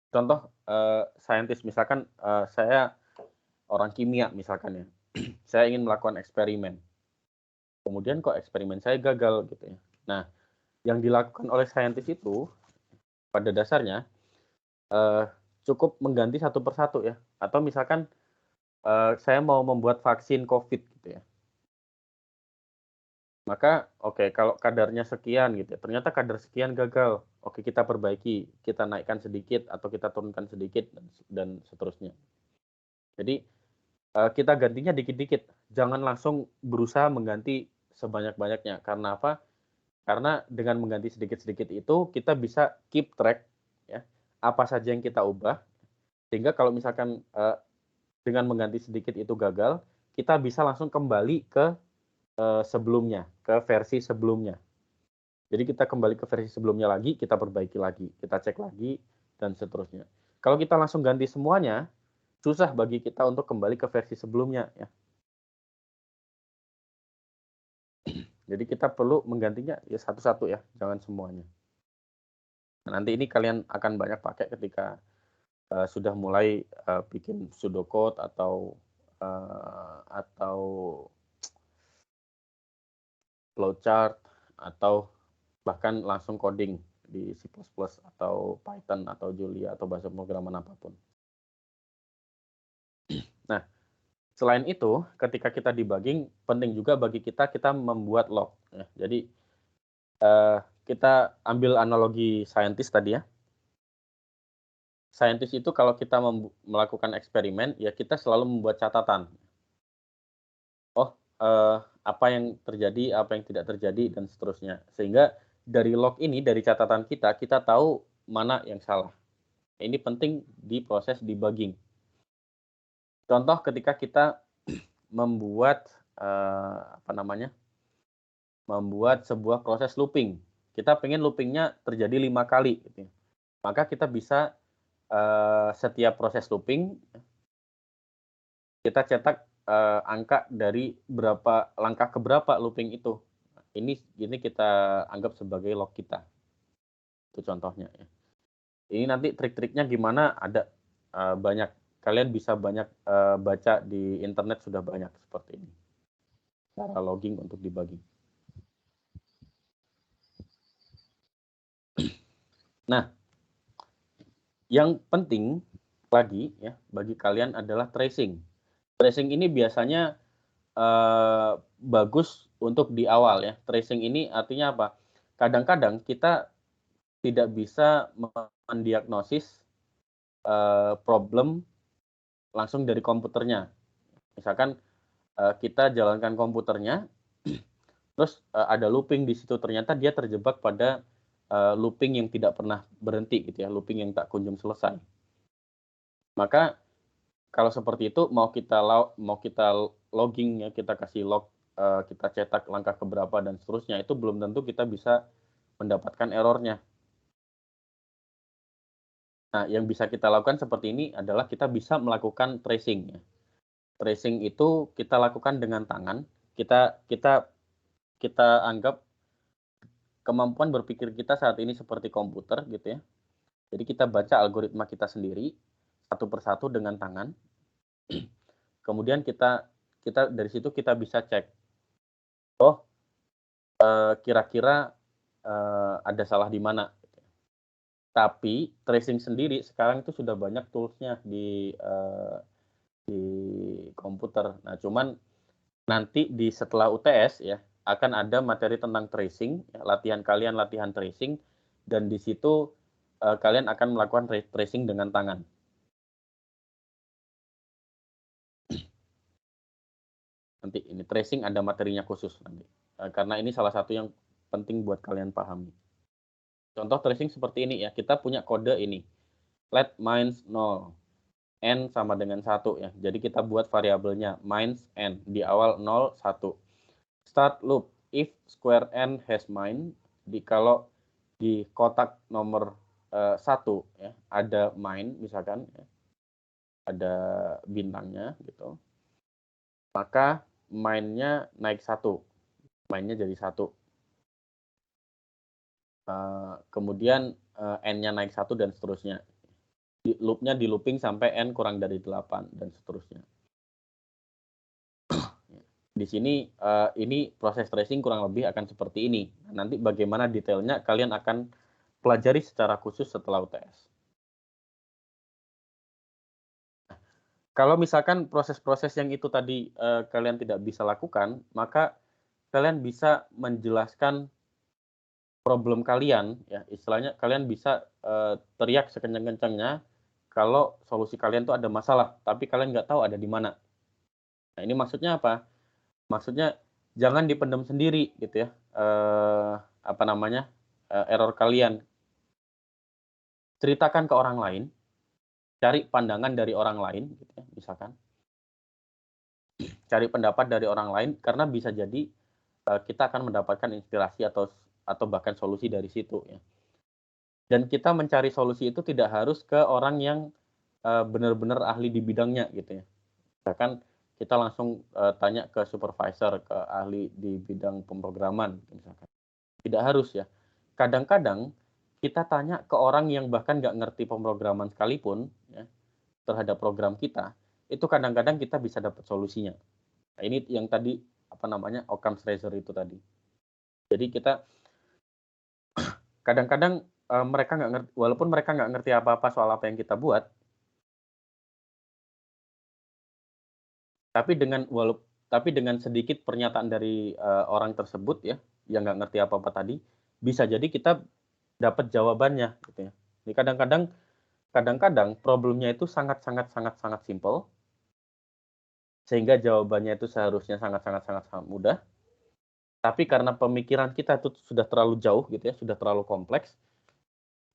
Contoh saintis misalkan saya orang kimia misalkan ya, saya ingin melakukan eksperimen, kemudian kok eksperimen saya gagal gitu ya. Nah, yang dilakukan oleh saintis itu pada dasarnya cukup mengganti satu persatu ya, atau misalkan saya mau membuat vaksin COVID gitu ya. Maka oke, kalau kadarnya sekian gitu, ternyata kadar sekian gagal. Oke, kita perbaiki, kita naikkan sedikit atau kita turunkan sedikit dan seterusnya. Jadi kita gantinya dikit-dikit, jangan langsung berusaha mengganti sebanyak-banyaknya. Karena apa? Karena dengan mengganti sedikit-sedikit itu kita bisa keep track ya, apa saja yang kita ubah. Sehingga kalau misalkan dengan mengganti sedikit itu gagal, kita bisa langsung kembali ke sebelumnya, ke versi sebelumnya. Jadi kita kembali ke versi sebelumnya lagi, kita perbaiki lagi, kita cek lagi, dan seterusnya. Kalau kita langsung ganti semuanya, susah bagi kita untuk kembali ke versi sebelumnya. Ya. Jadi kita perlu menggantinya ya satu-satu ya, jangan semuanya. Nah, nanti ini kalian akan banyak pakai ketika sudah mulai bikin pseudocode atau flowchart atau bahkan langsung coding di C++ atau Python atau Julia atau bahasa pemrograman apapun. Nah, selain itu, ketika kita debugging, penting juga bagi kita membuat log. Ya. Jadi kita ambil analogi saintis tadi ya. Saintis itu kalau kita melakukan eksperimen, ya kita selalu membuat catatan. Oh, apa yang terjadi, apa yang tidak terjadi, dan seterusnya. Sehingga dari log ini, dari catatan kita tahu mana yang salah. Ini penting di proses debugging. Contoh ketika kita membuat membuat sebuah proses looping. Kita pengen loopingnya terjadi 5 kali. Gitu. Maka kita bisa setiap proses looping, kita cetak angka dari berapa langkah ke berapa looping itu. Ini kita anggap sebagai log kita. Itu contohnya. Ya. Ini nanti trik-triknya gimana, ada banyak. Kalian bisa banyak baca di internet, sudah banyak seperti ini. Cara logging untuk debugging. Nah, yang penting lagi ya bagi kalian adalah tracing. Tracing ini biasanya bagus untuk di awal ya. Tracing ini artinya apa? Kadang-kadang kita tidak bisa mendiagnosis problem langsung dari komputernya. Misalkan kita jalankan komputernya, terus ada looping di situ, ternyata dia terjebak pada looping yang tidak pernah berhenti gitu ya, looping yang tak kunjung selesai. Maka kalau seperti itu mau kita logging ya, kita kasih log, kita cetak langkah keberapa dan seterusnya, itu belum tentu kita bisa mendapatkan errornya. Nah, yang bisa kita lakukan seperti ini adalah kita bisa melakukan tracing ya. Tracing itu kita lakukan dengan tangan. Kita anggap kemampuan berpikir kita saat ini seperti komputer gitu ya. Jadi kita baca algoritma kita sendiri satu persatu dengan tangan. Kemudian kita dari situ kita bisa cek. Oh, kira-kira ada salah di mana. Tapi tracing sendiri sekarang itu sudah banyak toolsnya di komputer. Nah, cuman nanti setelah UTS ya akan ada materi tentang tracing, ya, latihan tracing, dan di situ kalian akan melakukan tracing dengan tangan. Nanti ini tracing ada materinya khusus nanti, karena ini salah satu yang penting buat kalian pahami. Contoh tracing seperti ini ya, kita punya kode ini, let minus 0, n sama dengan 1 ya. Jadi kita buat variabelnya minus n di awal 0 1. Start loop if square n has min, kalau di kotak nomor 1 ya ada min misalkan ya, ada bintangnya gitu, maka min-nya naik 1, min-nya jadi 1. Kemudian n-nya naik 1 dan seterusnya. Loop-nya di looping sampai n kurang dari 8 dan seterusnya. Di sini ini proses tracing kurang lebih akan seperti ini. Nanti bagaimana detailnya kalian akan pelajari secara khusus setelah UTS. Kalau misalkan proses-proses yang itu tadi kalian tidak bisa lakukan, maka kalian bisa menjelaskan problem kalian, ya istilahnya kalian bisa teriak sekencang-kencangnya kalau solusi kalian tuh ada masalah, tapi kalian nggak tahu ada di mana. Nah, ini maksudnya apa? Maksudnya jangan dipendam sendiri gitu ya, error kalian. Ceritakan ke orang lain, cari pandangan dari orang lain gitu ya, misalkan. Cari pendapat dari orang lain, karena bisa jadi kita akan mendapatkan inspirasi atau bahkan solusi dari situ ya. Dan kita mencari solusi itu tidak harus ke orang yang benar-benar ahli di bidangnya gitu ya. Misalkan kita langsung tanya ke supervisor, ke ahli di bidang pemrograman misalkan. Tidak harus ya. Kadang-kadang kita tanya ke orang yang bahkan nggak ngerti pemrograman sekalipun ya, terhadap program kita, itu kadang-kadang kita bisa dapat solusinya. Nah, ini yang tadi Occam's razor itu tadi. Jadi kita kadang-kadang mereka nggak ngerti, walaupun mereka nggak ngerti apa-apa soal apa yang kita buat, tapi dengan sedikit pernyataan dari orang tersebut ya, yang nggak ngerti apa-apa tadi, bisa jadi kita dapat jawabannya gitu ya. Jadi kadang-kadang problemnya itu sangat simple, sehingga jawabannya itu seharusnya sangat mudah. Tapi karena pemikiran kita itu sudah terlalu jauh gitu ya, sudah terlalu kompleks,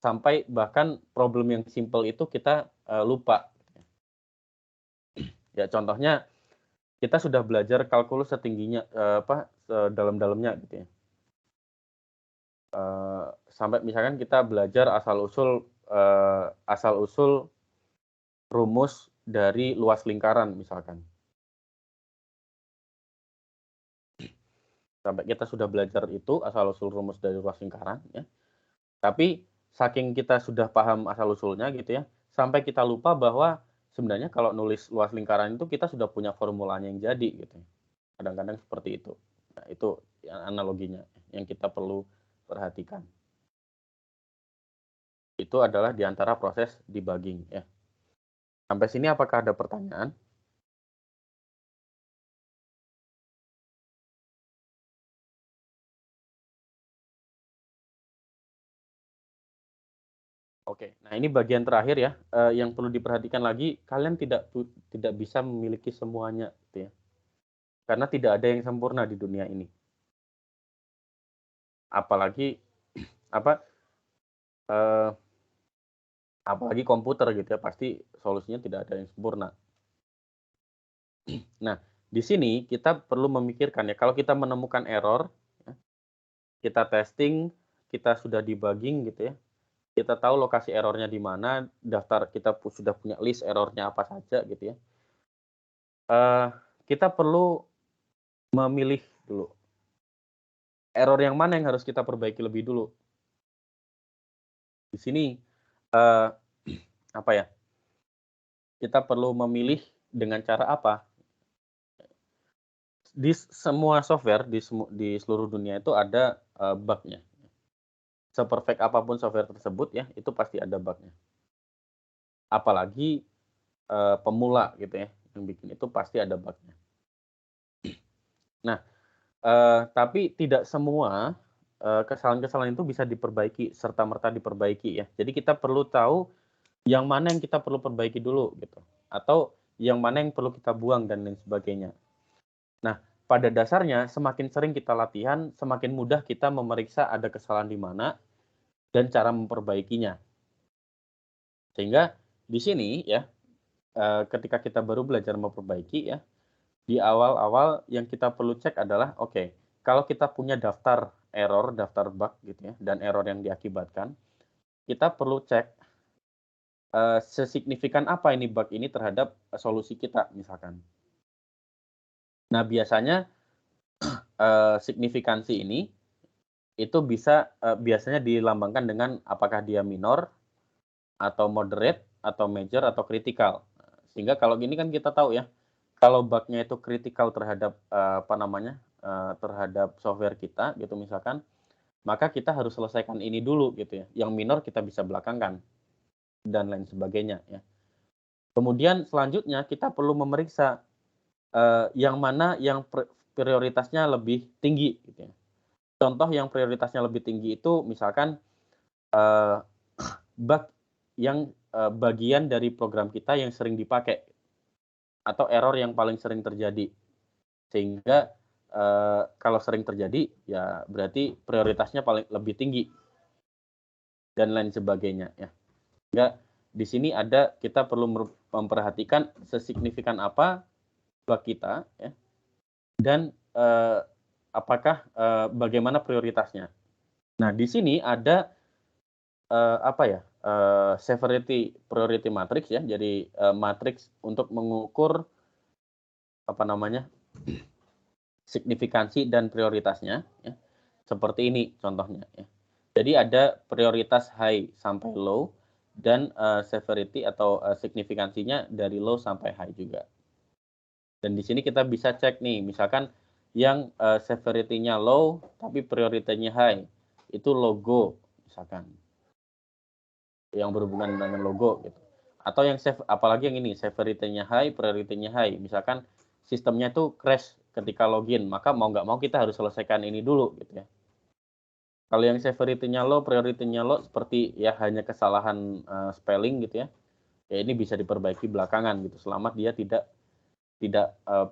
sampai bahkan problem yang simple itu kita lupa. Ya contohnya kita sudah belajar kalkulus setingginya dalam-dalamnya gitu ya. Sampai misalkan kita belajar asal usul rumus dari luas lingkaran misalkan. Sampai kita sudah belajar itu asal usul rumus dari luas lingkaran ya. Tapi saking kita sudah paham asal usulnya gitu ya, sampai kita lupa bahwa sebenarnya kalau nulis luas lingkaran itu kita sudah punya formulanya yang jadi gitu. Kadang-kadang seperti itu. Nah, itu analoginya yang kita perlu perhatikan. Itu adalah di antara proses debugging ya. Sampai sini apakah ada pertanyaan? Oke, nah ini bagian terakhir ya, yang perlu diperhatikan lagi, kalian tidak bisa memiliki semuanya, gitu ya. Karena tidak ada yang sempurna di dunia ini. Apalagi apalagi komputer gitu ya, pasti solusinya tidak ada yang sempurna. Nah, di sini kita perlu memikirkan ya, kalau kita menemukan error, ya, kita testing, kita sudah debugging gitu ya. Kita tahu lokasi errornya di mana, daftar kita sudah punya list errornya apa saja gitu ya. Kita perlu memilih dulu. Error yang mana yang harus kita perbaiki lebih dulu. Di sini kita perlu memilih dengan cara apa? Di semua software di seluruh dunia itu ada bug-nya. Seperfect apapun software tersebut ya, itu pasti ada bug-nya. Apalagi pemula gitu ya, yang bikin itu pasti ada bug-nya. Nah, tapi tidak semua kesalahan-kesalahan itu bisa diperbaiki serta-merta diperbaiki ya. Jadi kita perlu tahu yang mana yang kita perlu perbaiki dulu gitu, atau yang mana yang perlu kita buang dan lain sebagainya. Nah, pada dasarnya semakin sering kita latihan, semakin mudah kita memeriksa ada kesalahan di mana dan cara memperbaikinya. Sehingga di sini ya, ketika kita baru belajar memperbaiki ya, di awal-awal yang kita perlu cek adalah oke, kalau kita punya daftar error, daftar bug gitu ya, dan error yang diakibatkan, kita perlu cek sesignifikan apa ini bug ini terhadap solusi kita misalkan. Nah, biasanya signifikansi ini itu bisa biasanya dilambangkan dengan apakah dia minor atau moderate atau major atau critical. Sehingga kalau gini kan kita tahu ya, kalau bug-nya itu critical terhadap terhadap software kita gitu misalkan, maka kita harus selesaikan ini dulu gitu ya. Yang minor kita bisa belakangkan dan lain sebagainya ya. Kemudian selanjutnya kita perlu memeriksa yang mana yang prioritasnya lebih tinggi gitu ya. Contoh yang prioritasnya lebih tinggi itu misalkan bug yang bagian dari program kita yang sering dipakai atau error yang paling sering terjadi. Sehingga kalau sering terjadi ya berarti prioritasnya paling lebih tinggi dan lain sebagainya ya. Sehingga di sini kita perlu memperhatikan sesignifikan apa bug kita ya, dan apakah bagaimana prioritasnya. Nah, di sini ada severity priority matrix ya. Jadi matriks untuk mengukur signifikansi dan prioritasnya ya. Seperti ini contohnya ya. Jadi ada prioritas high sampai low dan severity atau signifikansinya dari low sampai high juga. Dan di sini kita bisa cek nih, misalkan yang severity-nya low tapi prioritasnya high, itu logo misalkan. Yang berhubungan dengan logo gitu. Atau yang apalagi yang ini severity-nya high, priority-nya high. Misalkan sistemnya itu crash ketika login, maka mau nggak mau kita harus selesaikan ini dulu gitu ya. Kalau yang severity-nya low, priority-nya low, seperti ya hanya kesalahan spelling gitu ya. Ya ini bisa diperbaiki belakangan gitu, selama dia tidak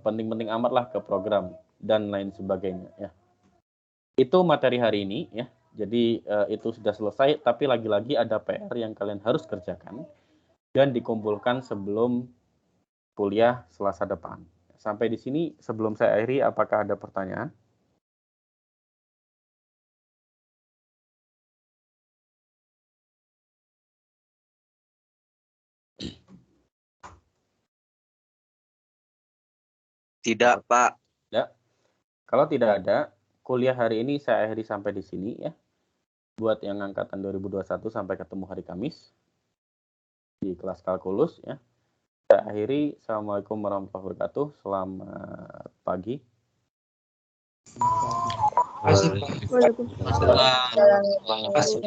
penting-penting amat lah ke program dan lain sebagainya ya. Itu materi hari ini ya. Jadi itu sudah selesai, tapi lagi-lagi ada PR yang kalian harus kerjakan dan dikumpulkan sebelum kuliah Selasa depan. Sampai di sini sebelum saya akhiri, apakah ada pertanyaan? Tidak, Pak. Tidak. Kalau tidak ada, kuliah hari ini saya akhiri sampai di sini ya. Buat yang angkatan 2021 sampai ketemu hari Kamis di kelas kalkulus ya. Saya akhiri. Assalamualaikum warahmatullahi wabarakatuh. Selamat pagi. Terima kasih, Pak. Waalaikumsalam. Terima kasih, Pak.